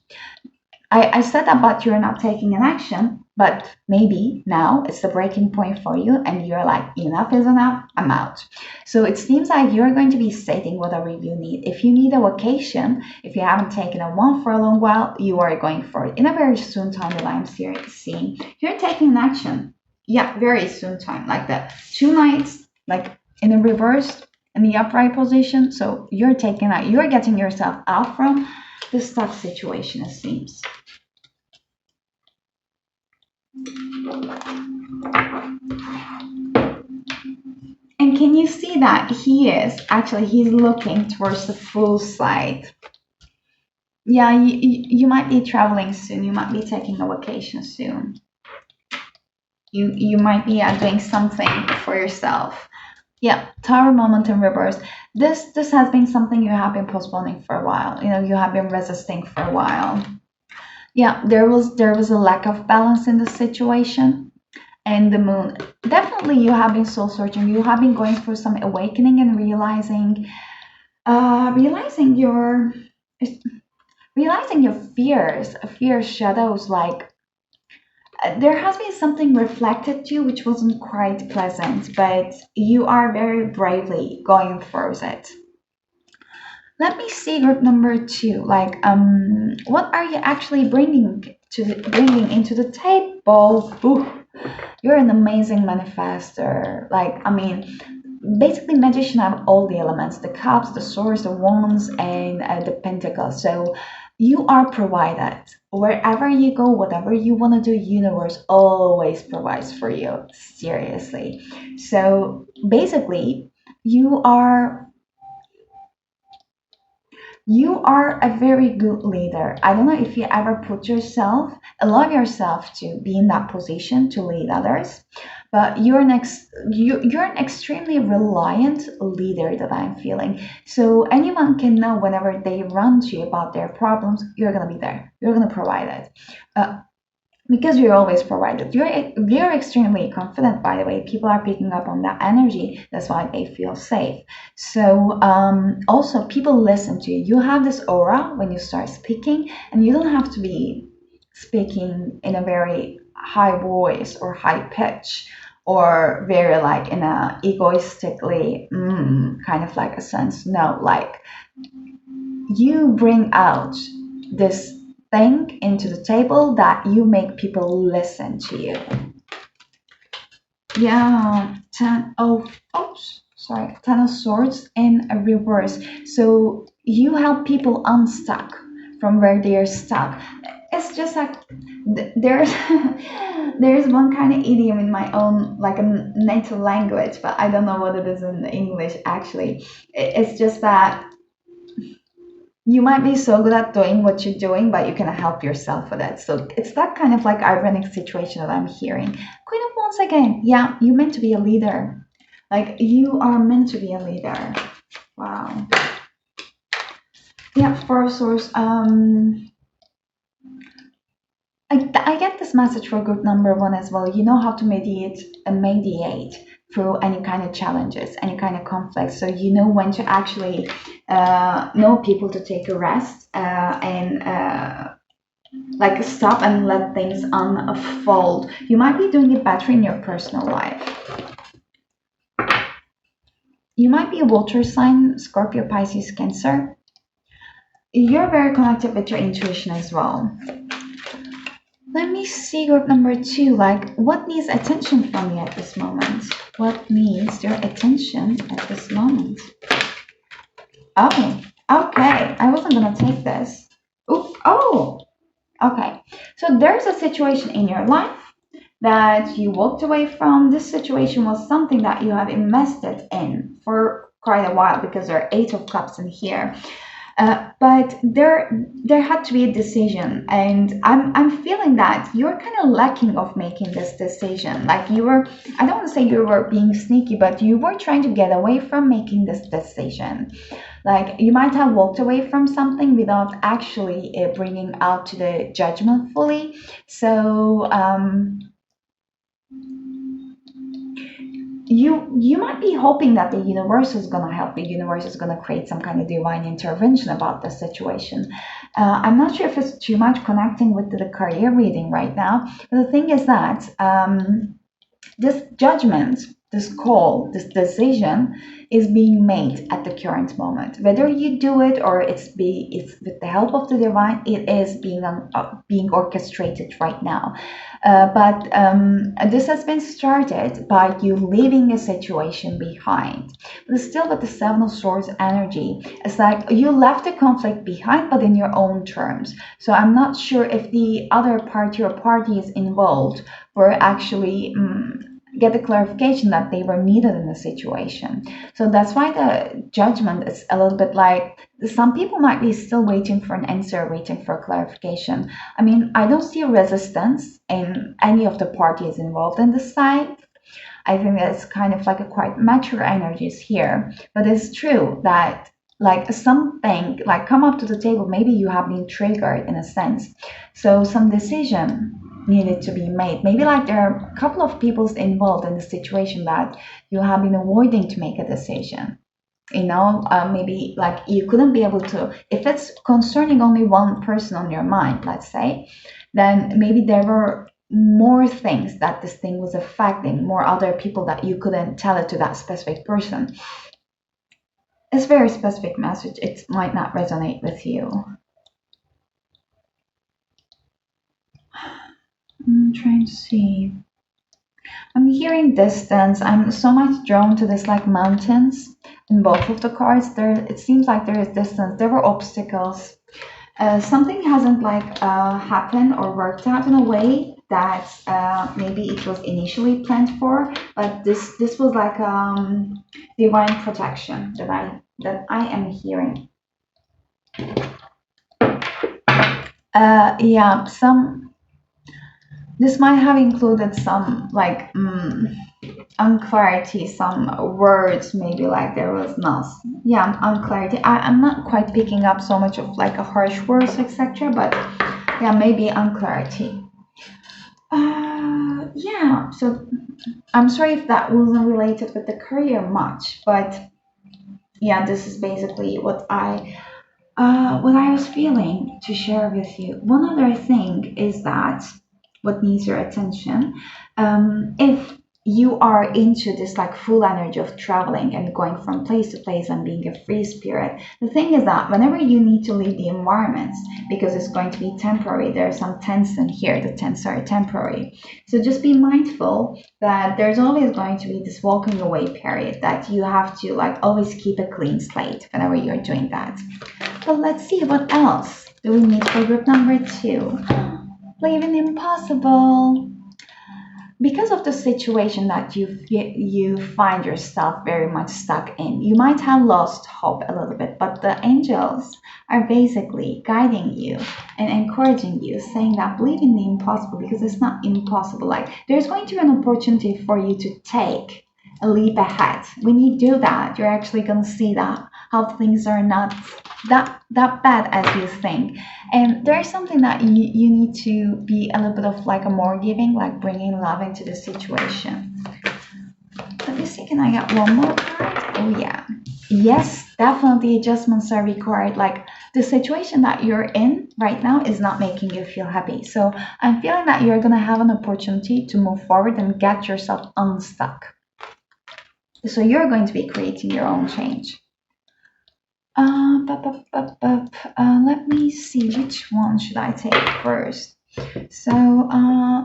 I said that, but you're not taking an action, but maybe now it's the breaking point for you and you're like, enough is enough, I'm out. So it seems like you're going to be stating whatever you need. If you need a vacation, if you haven't taken a one for a long while, you are going for it in a very soon time that I'm seeing. You're taking an action. Yeah, very soon time, like that. 2 nights, like in a reverse, in the upright position. So you're taking out, you're getting yourself out from the stuck situation, it seems. And can you see that he's looking towards the full side? Yeah, you might be traveling soon. You might be taking a vacation soon. You might be doing something for yourself. Yeah, Tower moment in reverse. This has been something you have been postponing for a while. You have been resisting for a while. Yeah, there was a lack of balance in the situation. And the moon, definitely you have been soul searching. You have been going through some awakening and realizing your fear shadows. Like there has been something reflected to you which wasn't quite pleasant, but you are very bravely going through it. Let me see, group number two. Like, what are you actually bringing into the table? Ooh, you're an amazing manifester. Like, I mean, basically, magician have all the elements: the cups, the swords, the wands, and the pentacles. So you are provided wherever you go. Whatever you want to do, universe always provides for you. Seriously. So basically, you are you are a very good leader. I don't know if you ever allow yourself to be in that position to lead others, but you're an extremely reliant leader that I'm feeling. So anyone can know whenever they run to you about their problems, you're gonna be there. You're gonna provide it. Uh, because you're always provided. You're extremely confident, by the way. People are picking up on that energy. That's why they feel safe. So also people listen to you. You have this aura when you start speaking, and you don't have to be speaking in a very high voice or high pitch or very like in a egoistically kind of like a sense. No, like you bring out this thing into the table that you make people listen to you. Yeah, Ten of Swords in a reverse. So you help people unstuck from where they're stuck. it's just like there's there's one kind of idiom in my own like a native language, but I don't know what it is in English actually. It's just that you might be so good at doing what you're doing, but you cannot help yourself with it. So it's that kind of like ironic situation that I'm hearing. Queen of Wands again. Yeah, you're meant to be a leader. Like you are meant to be a leader. Wow. Yeah, Four of Swords. I get this message for group number one as well. You know how to mediate through any kind of challenges, any kind of conflict. So you know when to actually know people to take a rest and like stop and let things unfold. You might be doing it better in your personal life. You might be a water sign, Scorpio, Pisces, Cancer. You're very connected with your intuition as well. Let me see group number two. Like, what needs attention from you at this moment? What needs your attention at this moment? Oh, okay. I wasn't gonna take this. Oops. Oh, okay. So there's a situation in your life that you walked away from. This situation was something that you have invested in for quite a while because there are Eight of Cups in here. But there had to be a decision, and I'm feeling that you're kind of lacking of making this decision. Like you were, I don't want to say you were being sneaky, but you were trying to get away from making this decision. Like you might have walked away from something without actually bringing out to the judgment fully. So you might be hoping that the universe is going to help, the universe is going to create some kind of divine intervention about the situation. I'm not sure if it's too much connecting with the career reading right now, but the thing is that this judgment, this call, this decision is being made at the current moment. Whether you do it or it's with the help of the divine, it is being orchestrated right now. But this has been started by you leaving a situation behind. But still, with the Seven of Swords energy, it's like you left the conflict behind, but in your own terms. So I'm not sure if the other party or parties involved were actually get the clarification that they were needed in the situation. So that's why the judgment is a little bit like some people might be still waiting for an answer, waiting for clarification. I mean, I don't see resistance in any of the parties involved in this side. I think that's kind of like a quite mature energies here. But it's true that like something like come up to the table, maybe you have been triggered in a sense. So some decision needed to be made. Maybe like there are a couple of people involved in the situation that you have been avoiding to make a decision. Maybe like you couldn't be able to, if it's concerning only one person on your mind, let's say, then maybe there were more things that this thing was affecting, more other people that you couldn't tell it to that specific person. It's a very specific message. It might not resonate with you. I'm trying to see. I'm hearing distance. I'm so much drawn to this like mountains in both of the cards. It seems like there is distance. There were obstacles. Something hasn't like happened or worked out in a way that maybe it was initially planned for. But this was like divine protection that I am hearing. Yeah, this might have included some like unclarity, some words maybe like there was not. Yeah, unclarity. I'm not quite picking up so much of like a harsh words, etc. But yeah, maybe unclarity. Yeah. So I'm sorry if that wasn't related with the career much, but yeah, this is basically what I was feeling to share with you. One other thing is that what needs your attention. If you are into this like full energy of traveling and going from place to place and being a free spirit, the thing is that whenever you need to leave the environments, because it's going to be temporary, there's some tension here, the tense are temporary. So just be mindful that there's always going to be this walking away period that you have to like always keep a clean slate whenever you're doing that. But let's see what else. Do we meet for group number 2? Believing the impossible. Because of the situation that you find yourself very much stuck in, you might have lost hope a little bit, but the angels are basically guiding you and encouraging you, saying that believe in the impossible because it's not impossible. Like there's going to be an opportunity for you to take a leap ahead. When you do that, you're actually going to see that how things are not that bad as you think. And there's something that you need to be a little bit of like a more giving, like bringing love into the situation. Let me see, can I get one more card? Oh yeah. Yes, definitely adjustments are required. Like the situation that you're in right now is not making you feel happy. So I'm feeling that you're going to have an opportunity to move forward and get yourself unstuck. So you're going to be creating your own change. Let me see, which one should I take first? So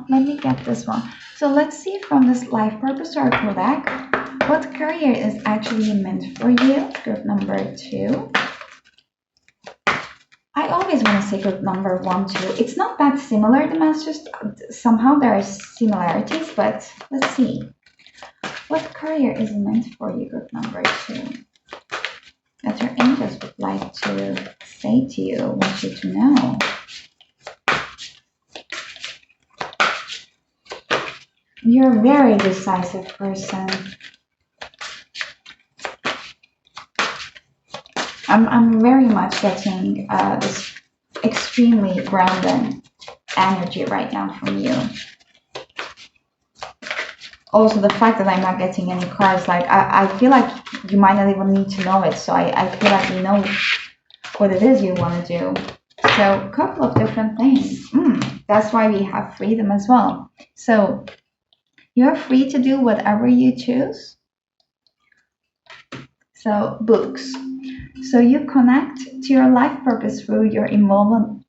let me get this one. So let's see from this life purpose oracle deck what career is actually meant for you. Group number 2. I always want to say group number 1 too. It's not that similar, the messages. Somehow there are similarities, but let's see. What career is meant for you, group number 2? That your angels would like to say to you, want you to know. You're a very decisive person. I'm very much getting this extremely grounded energy right now from you. Also, the fact that I'm not getting any cards, like I feel like you might not even need to know it. So I feel like you know what it is you want to do. So a couple of different things. That's why we have freedom as well. So you're free to do whatever you choose. So books. So you connect to your life purpose through your involvement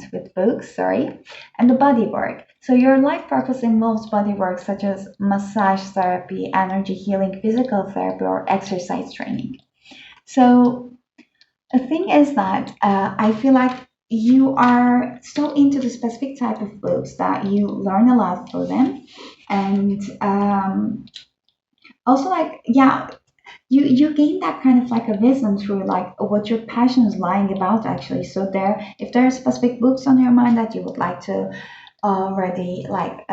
with books, and the body work. So your life purpose involves body work such as massage therapy, energy healing, physical therapy, or exercise training. So the thing is that I feel like you are so into the specific type of books that you learn a lot through them, and also like yeah, you gain that kind of like a wisdom through like what your passion is lying about actually. So if there are specific books on your mind that you would like to already like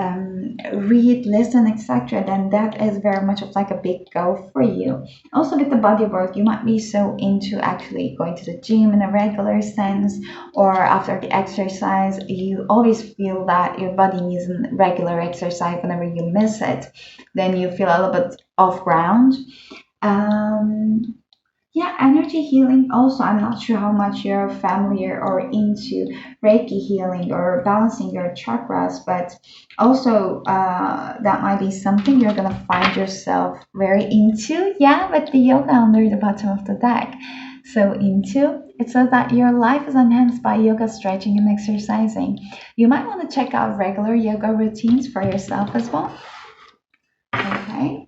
read, listen, etc., then that is very much of like a big go for you. Also with the body work, you might be so into actually going to the gym in a regular sense, or after the exercise you always feel that your body needs a regular exercise. Whenever you miss it, then you feel a little bit off ground. Yeah, energy healing also. I'm not sure how much you're familiar or into Reiki healing or balancing your chakras, but also that might be something you're gonna find yourself very into. Yeah, with the yoga under the bottom of the deck. So into it says that your life is enhanced by yoga, stretching, and exercising. You might want to check out regular yoga routines for yourself as well. Okay.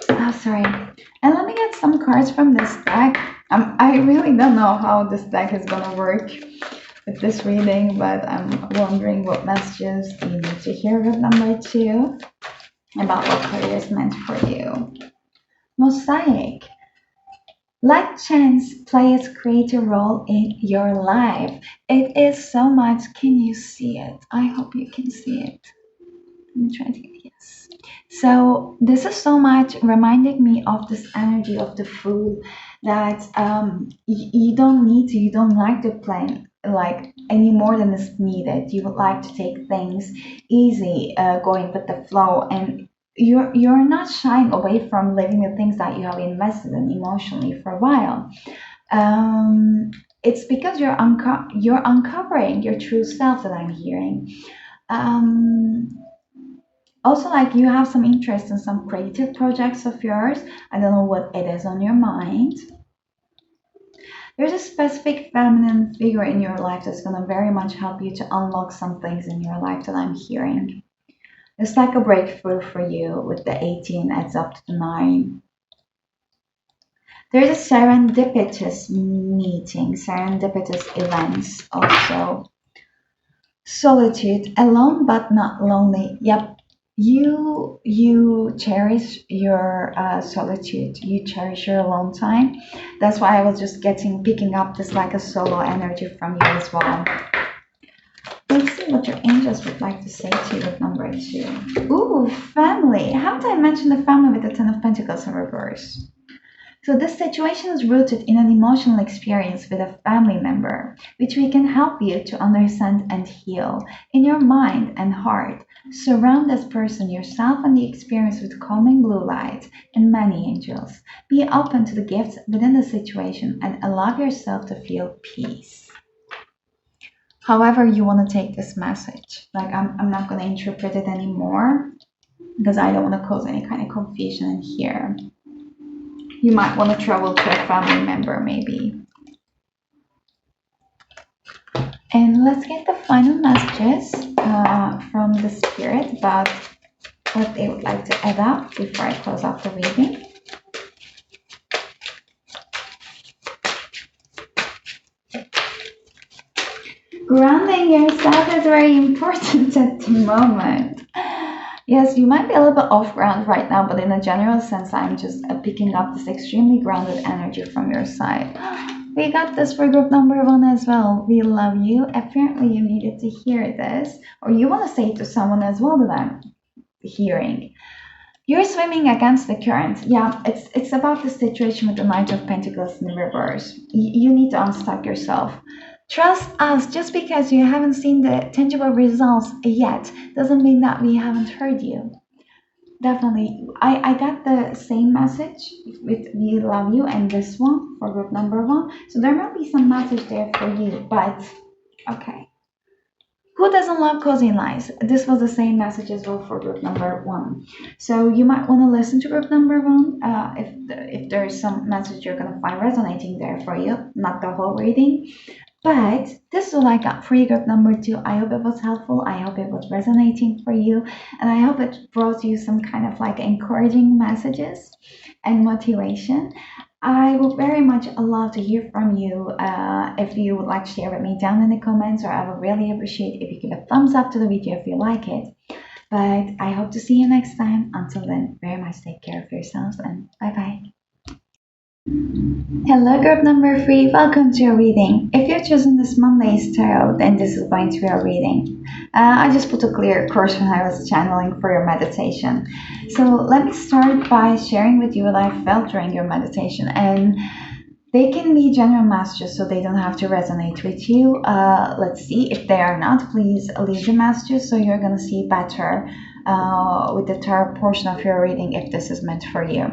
Oh, sorry. And let me get some cards from this deck. I really don't know how this deck is gonna work with this reading, but I'm wondering what messages you need to hear with number 2 about what career is meant for you. Mosaic. Let chance play its creative role in your life. It is so much. Can you see it? I hope you can see it. Let me try to get yes. So this is so much reminding me of this energy of the fool that you don't need to, you don't like to plan like any more than is needed. You would like to take things easy, going with the flow, and you're not shying away from living the things that you have invested in emotionally for a while. It's because you're uncovering your true self that I'm hearing. Um, Also, like you have some interest in some creative projects of yours. I don't know what it is on your mind. There's a specific feminine figure in your life that's going to very much help you to unlock some things in your life that I'm hearing. It's like a breakthrough for you with the 18 adds up to the 9. There's a serendipitous meeting, serendipitous events also. Solitude, alone but not lonely. Yep. You cherish your solitude. You cherish your alone time. That's why I was just picking up this like a solo energy from you as well. Let's see what your angels would like to say to you with number 2. Ooh, family. How did I mention the family with the Ten of Pentacles in reverse? So this situation is rooted in an emotional experience with a family member, which we can help you to understand and heal in your mind and heart. Surround this person, yourself, and the experience with calming blue light and many angels. Be open to the gifts within the situation and allow yourself to feel peace. However you want to take this message. Like I'm not going to interpret it anymore because I don't want to cause any kind of confusion in here. You might want to travel to a family member maybe. And let's get the final messages from the spirit about what they would like to add up before I close off the reading. Grounding yourself is very important at the moment. Yes, you might be a little bit off ground right now, but in a general sense, I'm just picking up this extremely grounded energy from your side. We got this for group number 1 as well. We love you. Apparently, you needed to hear this, or you want to say it to someone as well that I'm hearing. You're swimming against the current. Yeah, it's about the situation with the Knight of Pentacles in reverse. You need to unstuck yourself. Trust us. Just because you haven't seen the tangible results yet doesn't mean that we haven't heard you. Definitely. I got the same message with we love you and this one for group number 1. So there might be some message there for you, but okay. Who doesn't love cozy lies? This was the same message as well for group number 1. So you might want to listen to group number 1 if there's some message you're going to find resonating there for you, not the whole reading. But this is all I got for you, group number 2. I hope it was helpful. I hope it was resonating for you. And I hope it brought you some kind of like encouraging messages and motivation. I would very much love to hear from you if you would like to share with me down in the comments, or I would really appreciate if you give a thumbs up to the video if you like it. But I hope to see you next time. Until then, very much take care of yourselves and bye-bye. Hello group number 3, welcome to your reading. If you've chosen this Monday's tarot, then this is going to be your reading. I just put a clear course when I was channeling for your meditation. So let me start by sharing with you what I felt during your meditation, and they can be general messages, so they don't have to resonate with you. Let's see. If they are not, please leave the messages so you're going to see better with the tarot portion of your reading if this is meant for you.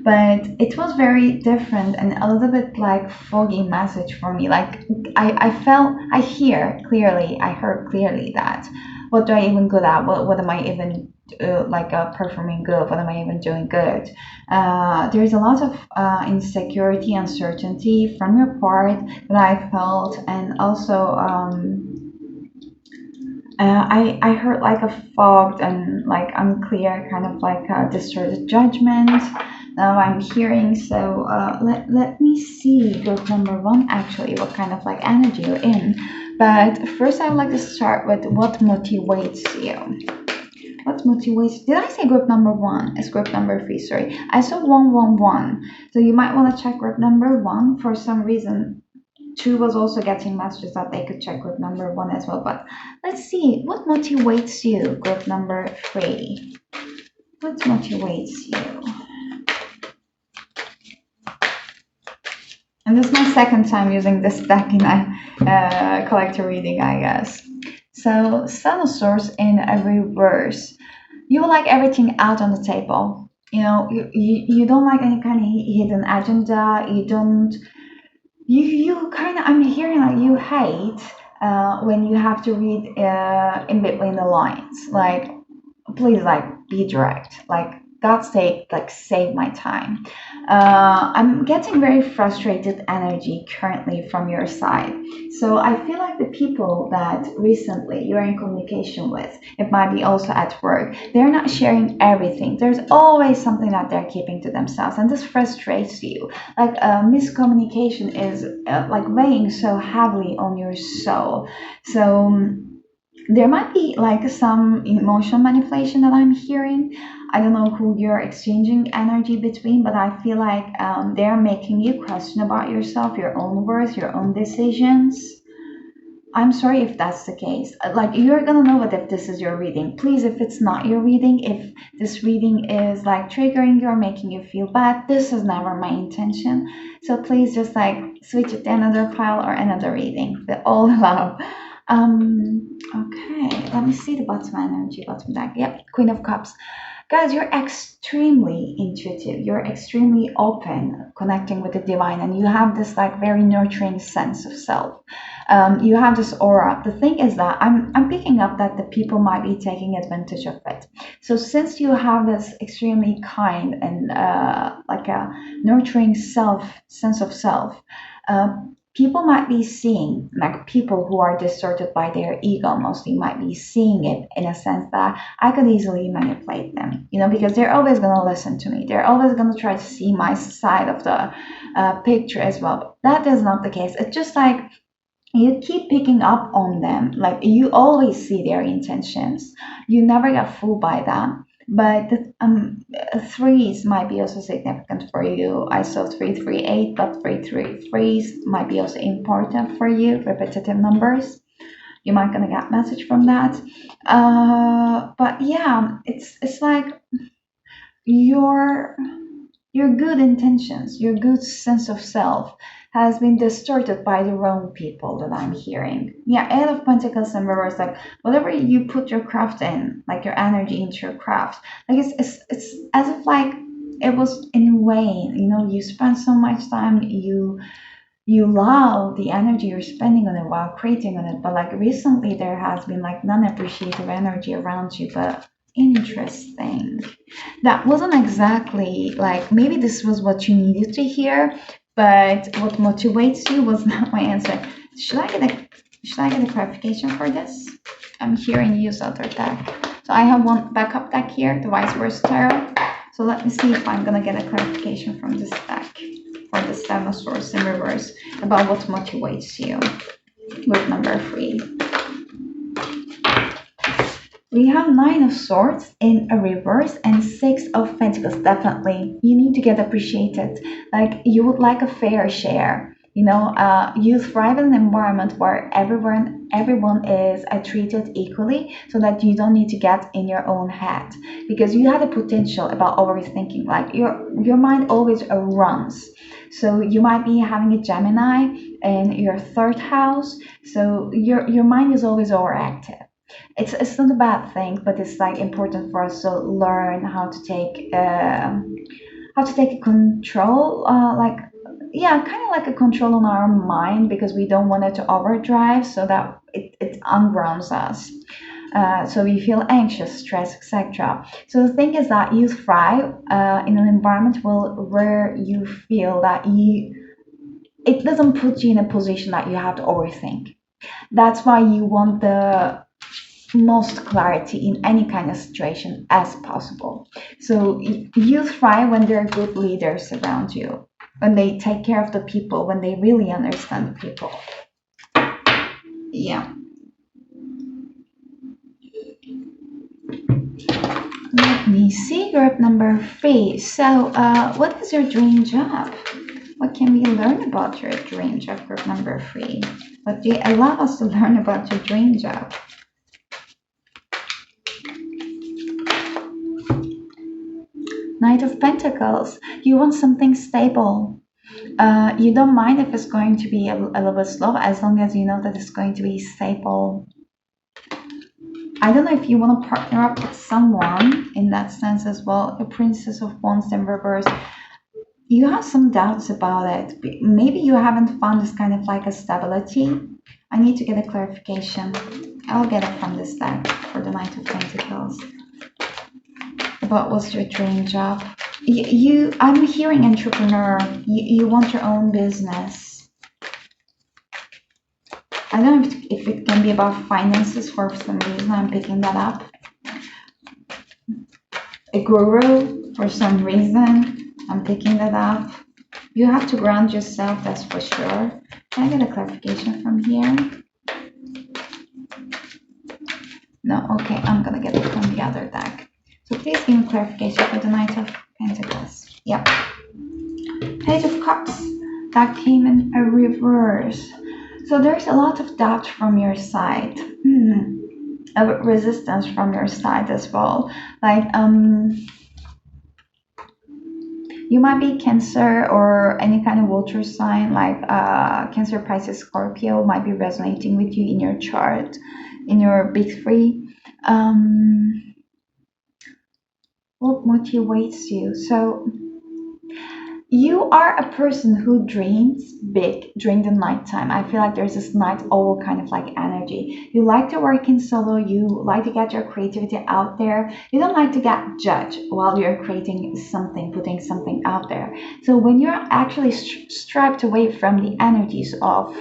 But it was very different and a little bit like foggy message for me. Like I heard clearly that what do I even good at? What am I even performing good? What am I even doing good? There's a lot of insecurity, uncertainty from your part that I felt, and also I heard like a fogged and like unclear kind of like a distorted judgment. Now I'm hearing. So let me see group number 1 actually what kind of like energy you're in. But first I would like to start with what motivates you. What motivates? Did I say group number 1? It's group number 3. Sorry, I saw 111. So you might want to check group number 1 for some reason. 2 was also getting messages that they could check group number 1 as well. But let's see what motivates you, group number 3. What motivates you? And this is my second time using this deck in a collector reading, I guess. So Sun of Swords in a reverse. You like everything out on the table. You know, you don't like any kind of hidden agenda. You don't. You kind of, I'm hearing like you hate when you have to read in between the lines. Like, please, like, be direct. Like, God's sake, like save my time. I'm getting very frustrated energy currently from your side. So I feel like the people that recently you're in communication with, it might be also at work, they're not sharing everything. There's always something that they're keeping to themselves, and this frustrates you. Like miscommunication is like weighing so heavily on your soul. So there might be like some emotional manipulation that I'm hearing. I don't know who you're exchanging energy between, but I feel like they're making you question about yourself, your own worth, your own decisions. I'm sorry if that's the case. Like, you're gonna know it if this is your reading. Please, if it's not your reading, if this reading is like triggering you or making you feel bad, this is never my intention. So please just like switch it to another file or another reading. With all love. Okay, let me see the bottom energy, bottom deck. Yep, Queen of Cups. Guys, you're extremely intuitive. You're extremely open, connecting with the divine, and you have this like very nurturing sense of self. You have this aura. The thing is that I'm picking up that the people might be taking advantage of it. So since you have this extremely kind and like a nurturing sense of self, uh, people might be seeing, like people who are distorted by their ego mostly might be seeing it in a sense that I could easily manipulate them, because they're always going to listen to me. They're always going to try to see my side of the picture as well. But that is not the case. It's just like you keep picking up on them. Like, you always see their intentions. You never get fooled by them. But threes might be also significant for you. I saw 338, but 333s might be also important for you. Repetitive numbers. You might gonna get message from that. But yeah, it's like your your good intentions, your good sense of self has been distorted by the wrong people that I'm hearing. Yeah, Eight of Pentacles and reverse, like whatever you put your craft in, like your energy into your craft, like it's as if like it was in vain. You spend so much time, you love the energy you're spending on it while creating on it, but like recently there has been like non-appreciative energy around you. But interesting, that wasn't exactly like, maybe this was what you needed to hear, but what motivates you was not my answer. Should I get a clarification for this? I'm hearing you use other deck. So I have one backup deck here, the Vice Versa Tarot. So let me see if I'm gonna get a clarification from this deck for the Seven of Swords in reverse about what motivates you. Group number 3. We have Nine of Swords in a reverse and Six of Pentacles. Definitely, you need to get appreciated. Like, you would like a fair share. You thrive in an environment where everyone is treated equally, so that you don't need to get in your own head, because you had a potential about overthinking. Like, your mind always runs. So you might be having a Gemini in your third house. So your mind is always overactive. It's not a bad thing, but it's like important for us to learn how to take control, like, yeah, kind of like a control on our mind, because we don't want it to overdrive, so that it ungrounds us. So we feel anxious, stressed, etc. So the thing is that you thrive in an environment where you feel that it doesn't put you in a position that you have to overthink. That's why you want the most clarity in any kind of situation as possible. So you thrive when there are good leaders around you, when they take care of the people, when they really understand the people. Yeah. Let me see, group number 3. So, what is your dream job? What can we learn about your dream job, group number 3? What do you allow us to learn about your dream job? Knight of Pentacles. You want something stable. You don't mind if it's going to be a little bit slow, as long as you know that it's going to be stable. I don't know if you want to partner up with someone in that sense as well. The Princess of Wands in reverse. You have some doubts about it. Maybe you haven't found this kind of like a stability. I need to get a clarification. I'll get it from this deck for the Knight of Pentacles. What was your dream job? I'm hearing entrepreneur. You want your own business. I don't know if it can be about finances for some reason. I'm picking that up. A guru for some reason. I'm picking that up. You have to ground yourself, that's for sure. Can I get a clarification from here? No, okay, I'm gonna get it from the other deck. So please give me clarification for the Knight of Pentacles. Yep. Page of Cups. That came in a reverse. So there's a lot of doubt from your side. A resistance from your side as well. Like, you might be Cancer or any kind of water sign, like Cancer, Pisces, Scorpio might be resonating with you in your chart, in your big three. What motivates you? So you are a person who dreams big during the nighttime. I feel like there's this night owl kind of like energy. You like to work in solo. You like to get your creativity out there. You don't like to get judged while you're creating something, putting something out there. So when you're actually stripped away from the energies of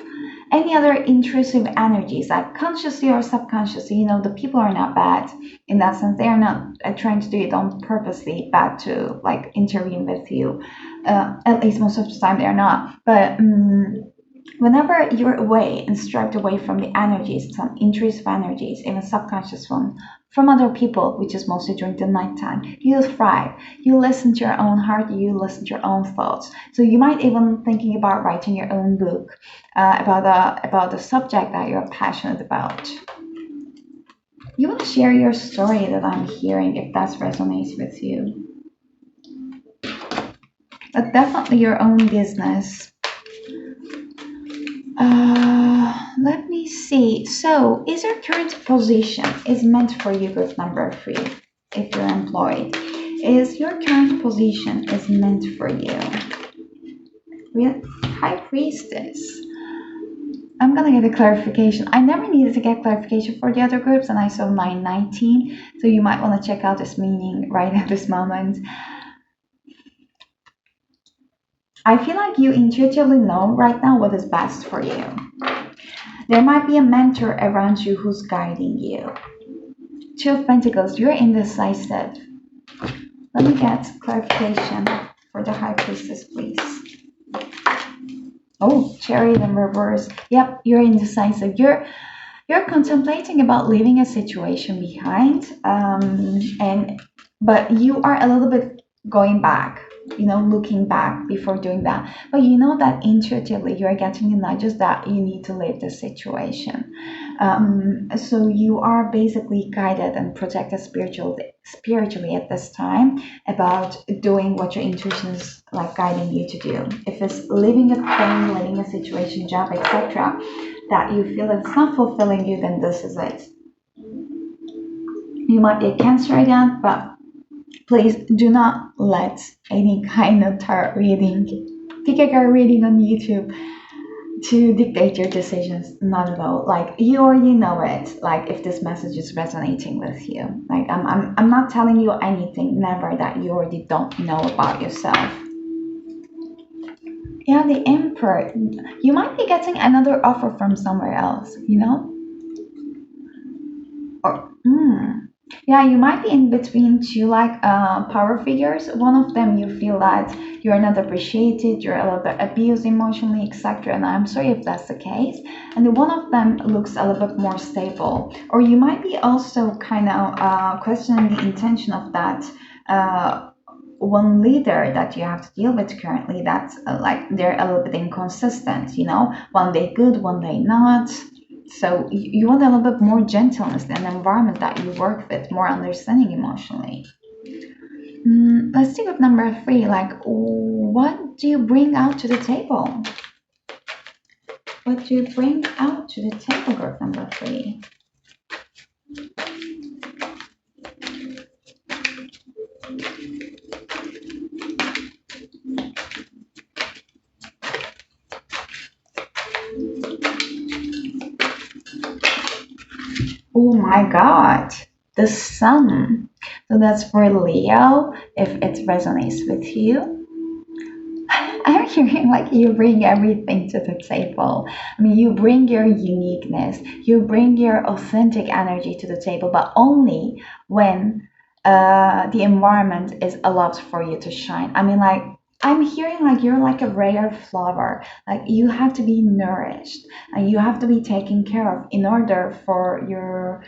any other intrusive energies, like consciously or subconsciously, the people are not bad in that sense. They are not trying to do it on purposely bad to like intervene with you. At least most of the time they're not. But whenever you're away and stripped away from the energies, some intrusive energies, even subconscious one, from other people, which is mostly during the nighttime, you thrive. You listen to your own heart, you listen to your own thoughts. So you might even thinking about writing your own book about the subject that you're passionate about. You want to share your story that I'm hearing if that resonates with you. But definitely your own business. Let me see. So, is your current position is meant for you with number 3 if you're employed? Is your current position is meant for you? High Priestess. I'm gonna get a clarification. I never needed to get clarification for the other groups, and I saw 919. So you might want to check out this meaning right at this moment. I feel like you intuitively know right now what is best for you. There might be a mentor around you who's guiding you. 2 of Pentacles, you're indecisive. Let me get clarification for the High Priestess, please. Oh, Chariot in reverse. Yep, you're indecisive. You're contemplating about leaving a situation behind, but you are a little bit going back, looking back before doing that. But you know that intuitively you're getting the nudges that you need to leave the situation. So you are basically guided and protected spiritually at this time about doing what your intuition is like guiding you to do. If it's leaving a thing, leaving a situation, job, etc., that you feel that it's not fulfilling you, then this is it. You might be a Cancer again, but please do not let any kind of tarot reading, pick a card reading on YouTube to dictate your decisions. Not at all. Like, you already know it. Like, if this message is resonating with you, like I'm not telling you anything, never, that you already don't know about yourself. Yeah, the Emperor. You might be getting another offer from somewhere else, Or, yeah, you might be in between 2 like power figures. One of them you feel that you're not appreciated, you're a little bit abused emotionally, etc. And I'm sorry if that's the case. And the one of them looks a little bit more stable. Or you might be also kind of questioning the intention of that one leader that you have to deal with currently. That's like they're a little bit inconsistent, one day good, one day not. So you want a little bit more gentleness in the environment that you work with, more understanding emotionally. Let's see with number 3. Like, what do you bring out to the table? What do you bring out to the table, group number 3? Oh my God, the Sun. So that's for Leo, if it resonates with you. I'm hearing like you bring everything to the table. I mean, you bring your uniqueness, you bring your authentic energy to the table, but only when the environment is allowed for you to shine. I mean, like, I'm hearing like you're like a rare flower. Like, you have to be nourished and you have to be taken care of in order for your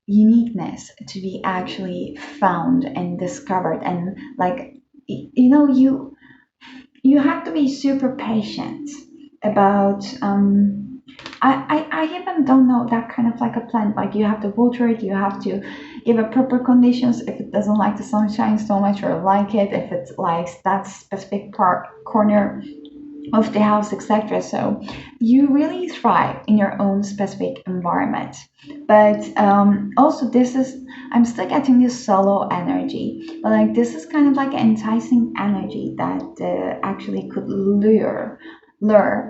uniqueness to be actually found and discovered. And like, you have to be super patient about I even don't know that kind of like a plant. Like, you have to water it, you have to give it proper conditions if it doesn't like the sunshine so much, or like it if it likes that specific part corner of the house, etc. So you really thrive in your own specific environment. But also, this is, I'm still getting this solo energy, but like, this is kind of like an enticing energy that actually could lure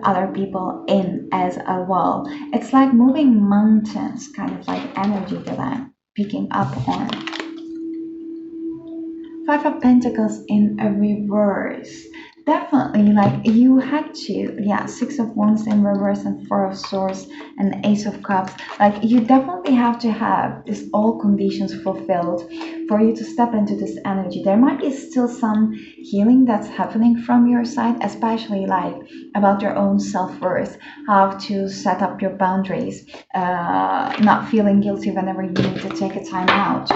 other people in as well. It's like moving mountains kind of like energy that I'm picking up on. Five of Pentacles in a reverse. Definitely, like, you had to, yeah, Six of Wands in reverse and Four of Swords and Ace of Cups. Like, you definitely have to have this all conditions fulfilled for you to step into this energy. There might be still some healing that's happening from your side, especially like about your own self-worth, how to set up your boundaries, not feeling guilty whenever you need to take a time out.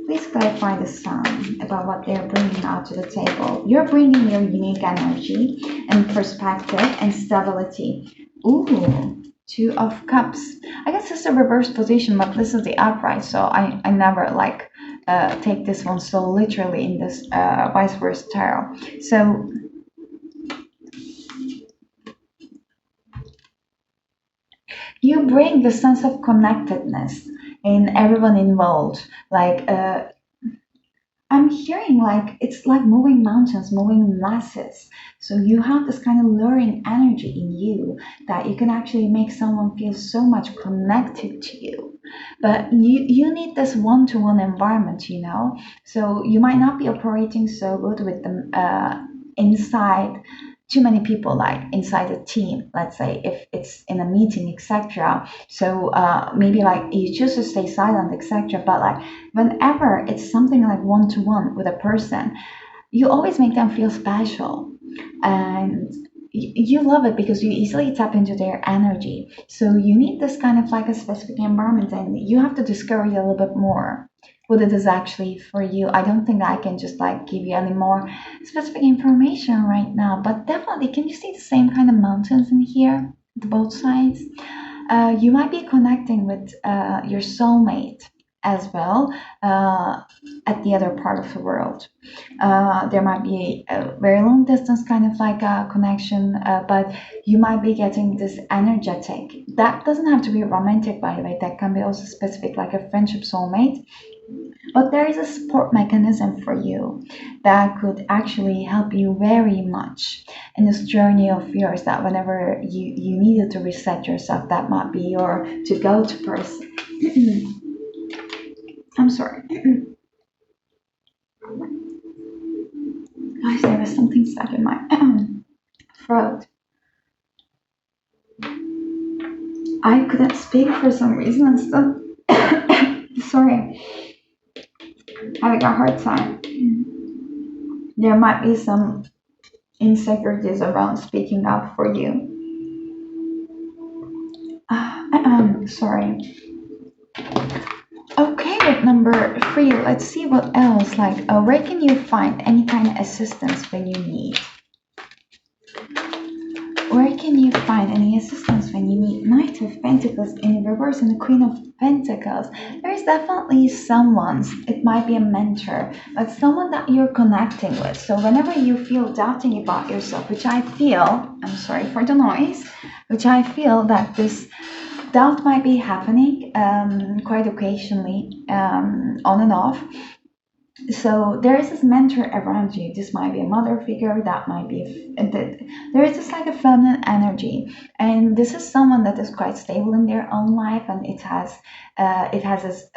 Please clarify the sign about what they're bringing out to the table. You're bringing your unique energy and perspective and stability. Ooh, Two of Cups. I guess it's a reverse position, but this is the upright, so I never like take this one so literally in this vice versa tarot. So you bring the sense of connectedness in everyone involved. Like, I'm hearing like it's like moving mountains, moving masses. So you have this kind of luring energy in you that you can actually make someone feel so much connected to you. But you need this one-to-one environment, you know. So you might not be operating so good with them inside too many people, like inside a team, let's say if it's in a meeting, etc. So maybe like you choose to stay silent, etc. But like, whenever it's something like one-to-one with a person, you always make them feel special, and you love it because you easily tap into their energy. So you need this kind of like a specific environment, and you have to discover it a little bit more what it is actually for you. I don't think that I can just like give you any more specific information right now, but definitely, can you see the same kind of mountains in here, the both sides? You might be connecting with your soulmate as well, at the other part of the world. There might be a very long distance kind of like a connection, but you might be getting this energetic. That doesn't have to be romantic, by the way. That can be also specific, like a friendship soulmate. But there is a support mechanism for you that could actually help you very much in this journey of yours, that whenever you needed to reset yourself, that might be your to go to person. I'm sorry. Guys, there was something stuck in my throat. I couldn't speak for some reason and still sorry, having a hard time. There might be some insecurities around speaking up for you. Sorry. Okay, with number three, let's see what else. Like, where can you find any kind of assistance when you need? Where can you find any assistance when you need? Knight of Pentacles in reverse and the Queen of Pentacles. There is definitely someone, it might be a mentor, but someone that you're connecting with. So whenever you feel doubting about yourself, which I feel, I'm sorry for the noise, which I feel that this doubt might be happening quite occasionally, on and off. So there is this mentor around you. This might be a mother figure, that might be there is just like a feminine energy, and this is someone that is quite stable in their own life, and it has this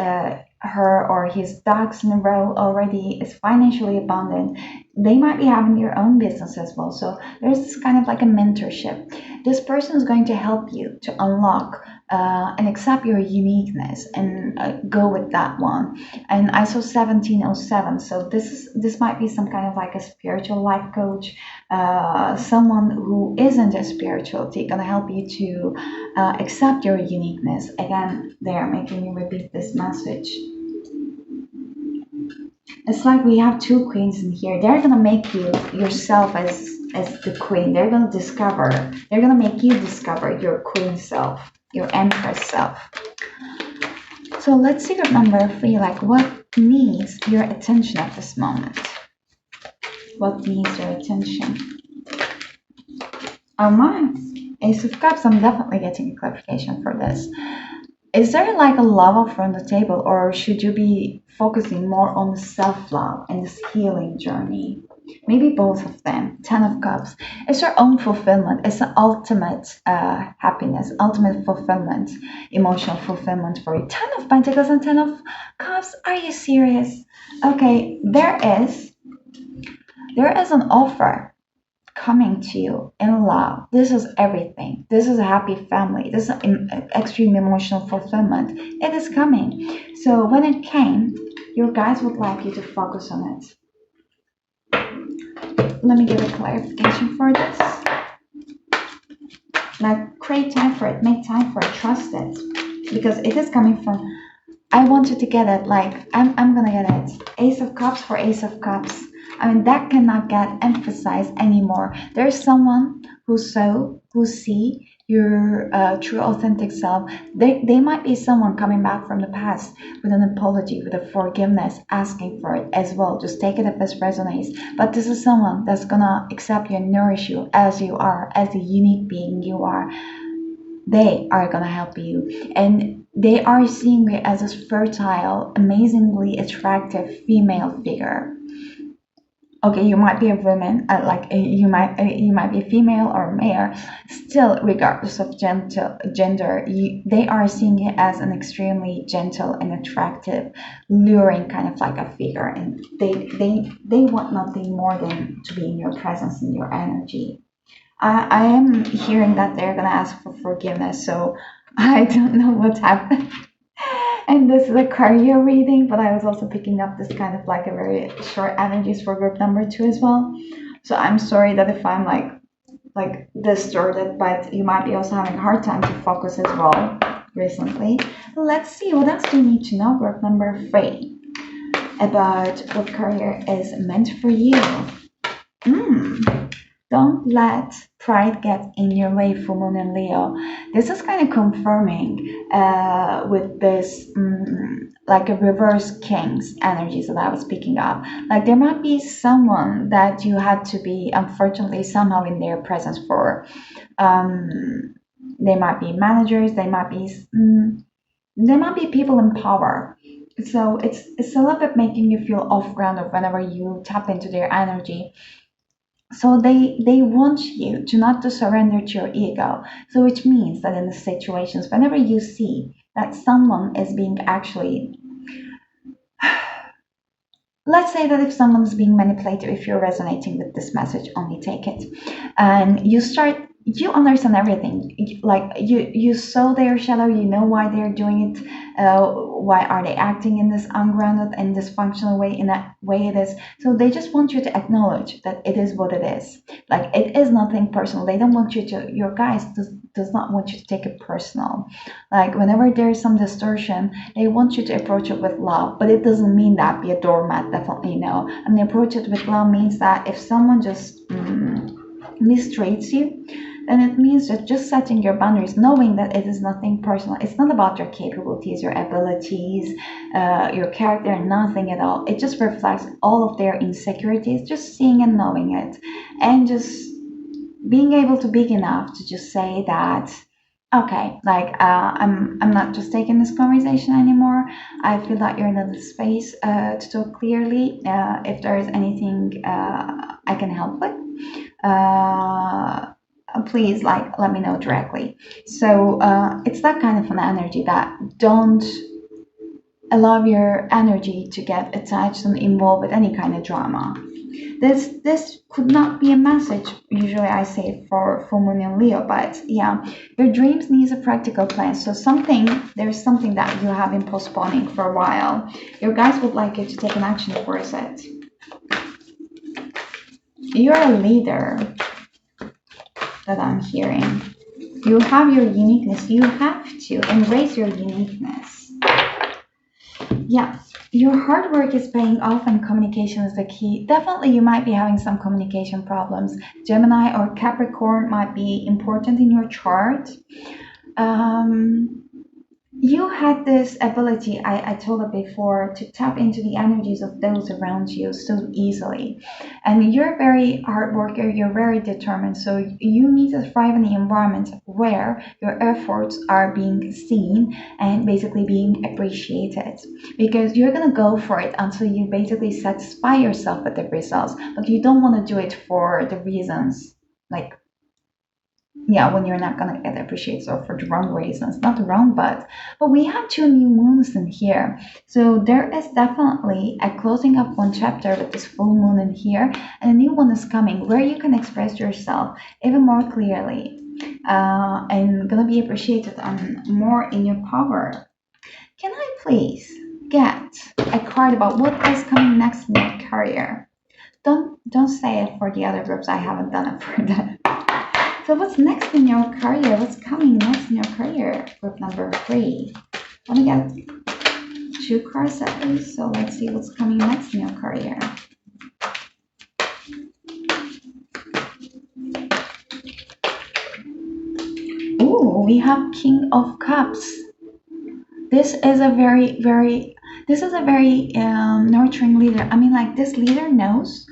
her or his ducks in a row already, is financially abundant. They might be having their own business as well. So there's this kind of like a mentorship. This person is going to help you to unlock and accept your uniqueness and go with that one. And I saw 1707. So this might be some kind of like a spiritual life coach, someone who isn't a spirituality, gonna help you to accept your uniqueness. Again, they are making me repeat this message. It's like we have two queens in here. They're gonna make you yourself as the queen. They're gonna discover. They're gonna make you discover your queen self, your empress self. So let's see your number three. Like, what needs your attention at this moment? What needs your attention? Oh my, Ace of Cups. I'm definitely getting a clarification for this. Is there like a love offer on the table, or should you be focusing more on self-love and this healing journey? Maybe both of them. Ten of Cups. It's your own fulfillment. It's the ultimate happiness, ultimate fulfillment, emotional fulfillment for you. Ten of Pentacles and Ten of Cups. Are you serious? Okay, there is an offer coming to you in love. This is everything. This is a happy family. This is extreme emotional fulfillment. It is coming. So when it came, your guides would like you to focus on it. Let me give a clarification for this. Like, create time for it. Make time for it. Trust it. Because it is coming from, I want you to get it. Like, I'm gonna get it. Ace of Cups for Ace of Cups. I mean, that cannot get emphasized anymore. There's someone who see your true authentic self. They might be someone coming back from the past with an apology, with a forgiveness, asking for it as well. Just take it if this resonates. But this is someone that's gonna accept you and nourish you as you are, as the unique being you are. They are gonna help you, and they are seeing you as a fertile, amazingly attractive female figure. Okay, you might be a woman, you might be a female or male. Still, regardless of gender, they are seeing it as an extremely gentle and attractive, luring kind of like a figure, and they want nothing more than to be in your presence, in your energy. I am hearing that they're gonna ask for forgiveness, so I don't know what's happened. And this is a career reading, but I was also picking up this kind of like a very short energies for group number two as well. So I'm sorry that if I'm like distorted, but you might be also having a hard time to focus as well recently. Let's see, what else do you need to know, group number three, about what career is meant for you? Don't let pride get in your way, full moon and Leo. This is kind of confirming with this like a reverse king's energies that I was picking up. Like, there might be someone that you had to be, unfortunately, somehow in their presence for. They might be managers. They might be people in power. So it's a little bit making you feel off ground of whenever you tap into their energy. So they want you to not to surrender to your ego. So which means that in the situations, whenever you see that someone is being actually, let's say that if someone's being manipulative, if you're resonating with this message, only take it, and you understand everything. Like, you saw their shadow, you know why they're doing it, why are they acting in this ungrounded and dysfunctional way, in that way it is. So they just want you to acknowledge that it is what it is. Like, it is nothing personal. They don't want you to, your guys does not want you to take it personal. Like, whenever there is some distortion, they want you to approach it with love, but it doesn't mean that be a doormat, definitely no. And approach it with love means that if someone just mistreats you, then it means that just setting your boundaries, knowing that it is nothing personal. It's not about your capabilities, your abilities, your character, nothing at all. It just reflects all of their insecurities, just seeing and knowing it, and just being able to be enough to just say that, okay, like, I'm not just taking this conversation anymore. I feel that you're in a space to talk clearly. If there is anything I can help with, please, like, let me know directly. So it's that kind of an energy that don't allow your energy to get attached and involved with any kind of drama. This could not be a message usually I say for full moon in Leo, but yeah, your dreams needs a practical plan. So there's something that you have been postponing for a while. Your guys would like you to take an action towards it. You're a leader that I'm hearing. You have your uniqueness. You have to embrace your uniqueness. Yeah, your hard work is paying off and communication is the key. Definitely, you might be having some communication problems. Gemini or Capricorn might be important in your chart. Um, you had this ability, I told it before, to tap into the energies of those around you so easily. And you're a very hard worker, you're very determined, so you need to thrive in the environment where your efforts are being seen and basically being appreciated. Because you're going to go for it until you basically satisfy yourself with the results, but you don't want to do it for the reasons like yeah, when you're not gonna get appreciated or for the wrong reasons, not the wrong, but we have two new moons in here, so there is definitely a closing of one chapter with this full moon in here, and a new one is coming where you can express yourself even more clearly, and gonna be appreciated and more in your power. Can I please get a card about what is coming next in your career? Don't say it for the other groups. I haven't done it for them. So what's next in your career? What's coming next in your career? Group number 3. Let me get 2 cards at least. So let's see what's coming next in your career. Ooh, we have King of Cups. This is a very nurturing leader. I mean, like this leader knows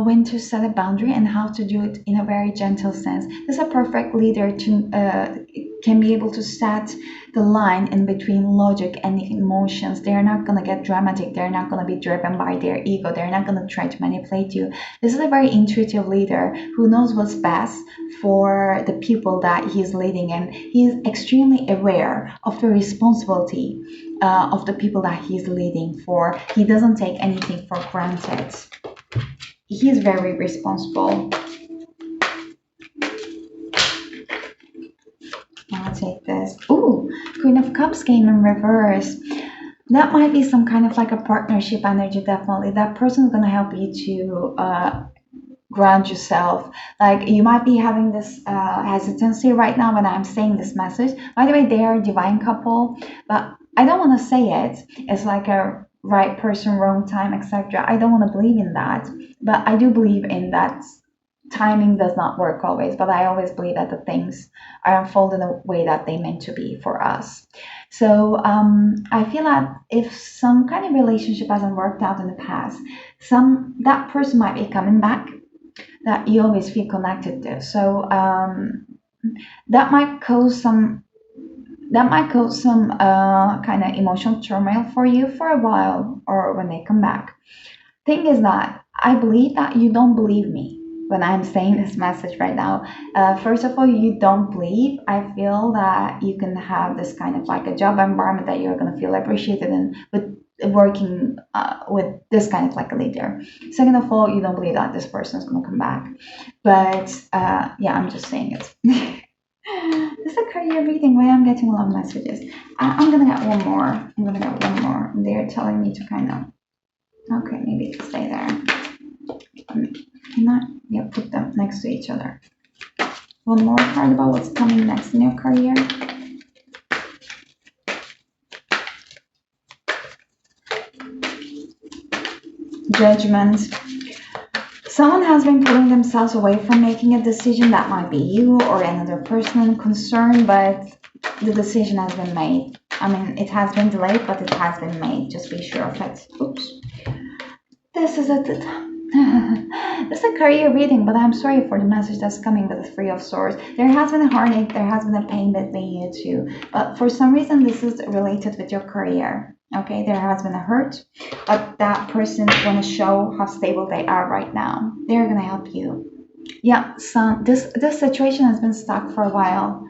when to set a boundary and how to do it in a very gentle sense. This is a perfect leader to can be able to set the line in between logic and emotions. They're not gonna get dramatic. They're not gonna be driven by their ego. They're not gonna try to manipulate you. This is a very intuitive leader who knows what's best for the people that he's leading, and he's extremely aware of the responsibility of the people that he's leading for. He doesn't take anything for granted. He's very responsible. I'll take this. Ooh, Queen of Cups came in reverse. That might be some kind of like a partnership energy, definitely. That person's going to help you to ground yourself. Like you might be having this hesitancy right now when I'm saying this message. By the way, they are a divine couple, but I don't want to say it. It's like a right person, wrong time, etc. I don't want to believe in that, but I do believe in that timing does not work always, but I always believe that the things are unfolding the way that they meant to be for us. So I feel that if some kind of relationship hasn't worked out in the past, that person might be coming back that you always feel connected to. So that might cause some kind of emotional turmoil for you for a while or when they come back. Thing is that I believe that you don't believe me when I'm saying this message right now. First of all, you don't believe. I feel that you can have this kind of like a job environment that you're going to feel appreciated in with working with this kind of like a leader. Second of all, you don't believe that this person is going to come back. But yeah, I'm just saying it. This is a career reading where I'm getting a lot of messages. I'm gonna get one more. They're telling me to kind of, okay, maybe stay there. Not, yeah, put them next to each other. One more card about what's coming next in your career. Judgment. Someone has been pulling themselves away from making a decision. That might be you or another person concerned, but the decision has been made. I mean, it has been delayed, but it has been made. Just be sure of it. Oops. This is this is a career reading, but I'm sorry for the message that's coming with the Three of Swords. There has been a heartache, there has been a pain between you two, but for some reason this is related with your career. Okay, there has been a hurt, but that person is going to show how stable they are right now. They're going to help you. Yeah, so this situation has been stuck for a while.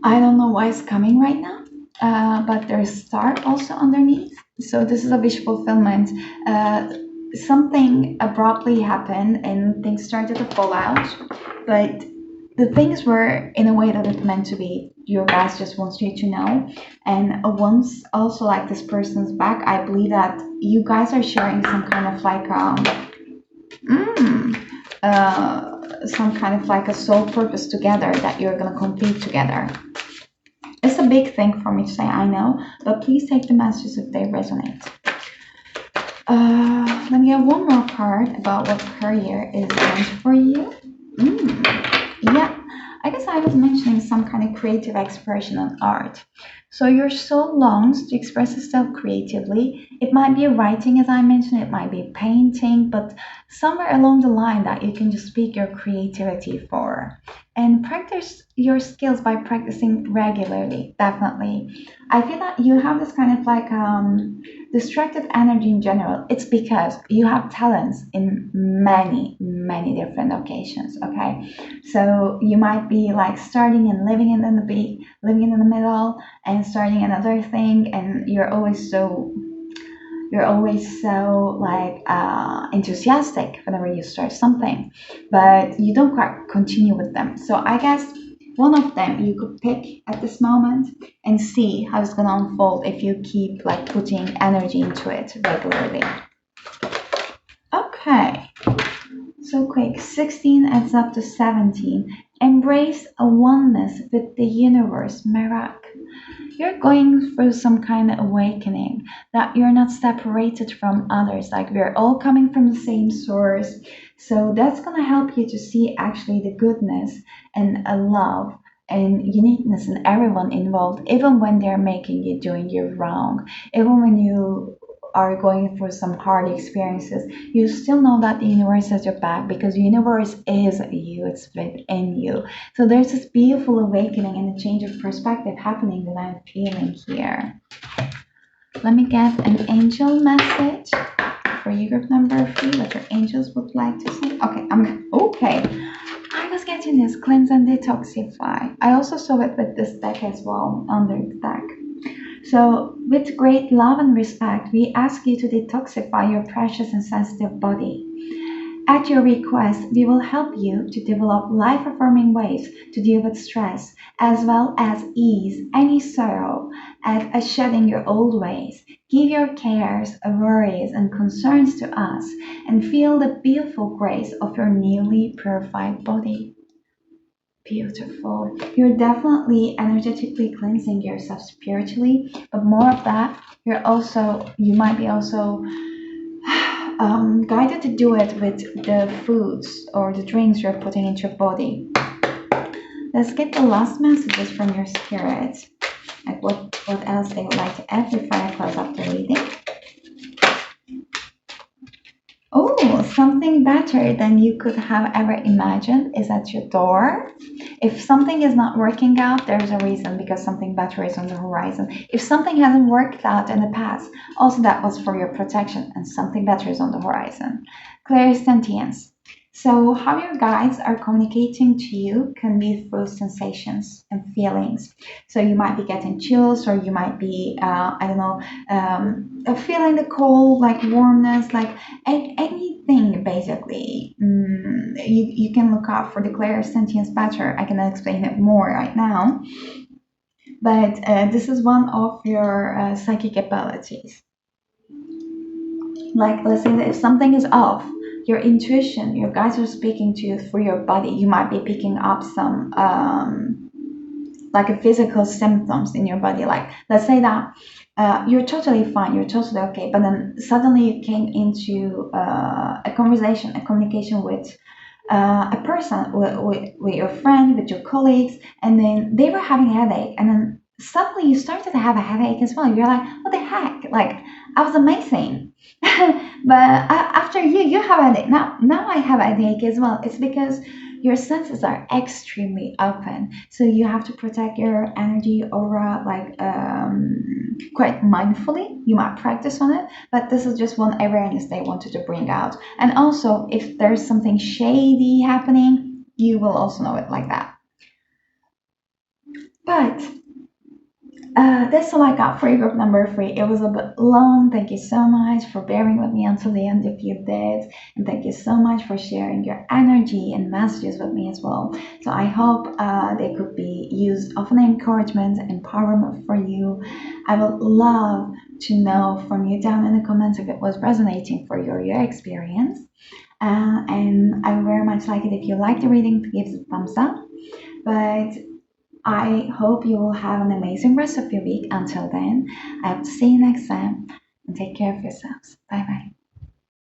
I don't know why it's coming right now. but there's a star also underneath. So this is a wish fulfillment. Something abruptly happened and things started to fall out, but the things were in a way that it's meant to be. Your guys just wants you to know. And once also like this person's back, I believe that you guys are sharing some kind of like mm, some kind of like a soul purpose together that you're gonna complete together. It's a big thing for me to say, I know, but please take the messages if they resonate. Let me get one more card about what career is meant for you. Yeah, I guess I was mentioning some kind of creative expression on art. So your soul longs to express itself creatively. It might be writing, as I mentioned, it might be painting, but somewhere along the line that you can just speak your creativity for. And practice your skills by practicing regularly, definitely. I feel that you have this kind of like distracted energy in general. It's because you have talents in many, many different occasions, okay? So you might be like starting and living in the beat, living in the middle, and starting another thing, and you're always so like enthusiastic whenever you start something, but you don't quite continue with them. So I guess one of them you could pick at this moment and see how it's gonna unfold if you keep like putting energy into it regularly. Okay, so quick. 16 adds up to 17. Embrace a oneness with the universe, Merak. You're going through some kind of awakening that you're not separated from others. Like we're all coming from the same source. So that's going to help you to see actually the goodness and a love and uniqueness in everyone involved, even when they're making you doing you wrong, even when you are going through some hard experiences, you still know that the universe has your back because the universe is you, it's within you. So there's this beautiful awakening and a change of perspective happening that I'm feeling here. Let me get an angel message for you, group number 3, what your angels would like to say. Okay. I was getting this cleanse and detoxify. I also saw it with this deck as well, under the deck. So, with great love and respect, we ask you to detoxify your precious and sensitive body. At your request, we will help you to develop life affirming ways to deal with stress, as well as ease any sorrow at shedding your old ways. Give your cares, worries, and concerns to us, and feel the beautiful grace of your newly purified body. Beautiful. You're definitely energetically cleansing yourself spiritually, but more of that, you might be also guided to do it with the foods or the drinks you're putting into your body. Let's get the last messages from your spirit. Like what else they would like to add before I close up the reading. Oh, something better than you could have ever imagined is at your door. If something is not working out, there's a reason because something better is on the horizon. If something hasn't worked out in the past, also that was for your protection and something better is on the horizon. Clairsentience. So how your guides are communicating to you can be through sensations and feelings. So you might be getting chills or you might be, feeling the cold, like warmness, like anything basically. You can look up for the clairsentience better. I can explain it more right now. But this is one of your psychic abilities. Like, let's say that if something is off, your intuition, your guides are speaking to you through your body. You might be picking up some like a physical symptoms in your body. Like, let's say that you're totally fine, you're totally okay, but then suddenly you came into a conversation, a communication with a person, with your friend, with your colleagues, and then they were having a headache, and then suddenly you started to have a headache as well. You're like, what the heck? Like, I was amazing. But after you have a headache. Now I have a headache as well. It's because your senses are extremely open, so you have to protect your energy aura like quite mindfully. You might practice on it, but this is just one awareness they wanted to bring out. And also, if there's something shady happening, you will also know it like that. But That's all I got for group number three. It was a bit long. Thank you so much for bearing with me until the end if you did. And thank you so much for sharing your energy and messages with me as well. So I hope they could be used of an encouragement and empowerment for you. I would love to know from you down in the comments if it was resonating for your experience. And I would very much like it if you like the reading to give it a thumbs up. But I hope you will have an amazing rest of your week. Until then, I hope to see you next time and take care of yourselves. Bye bye.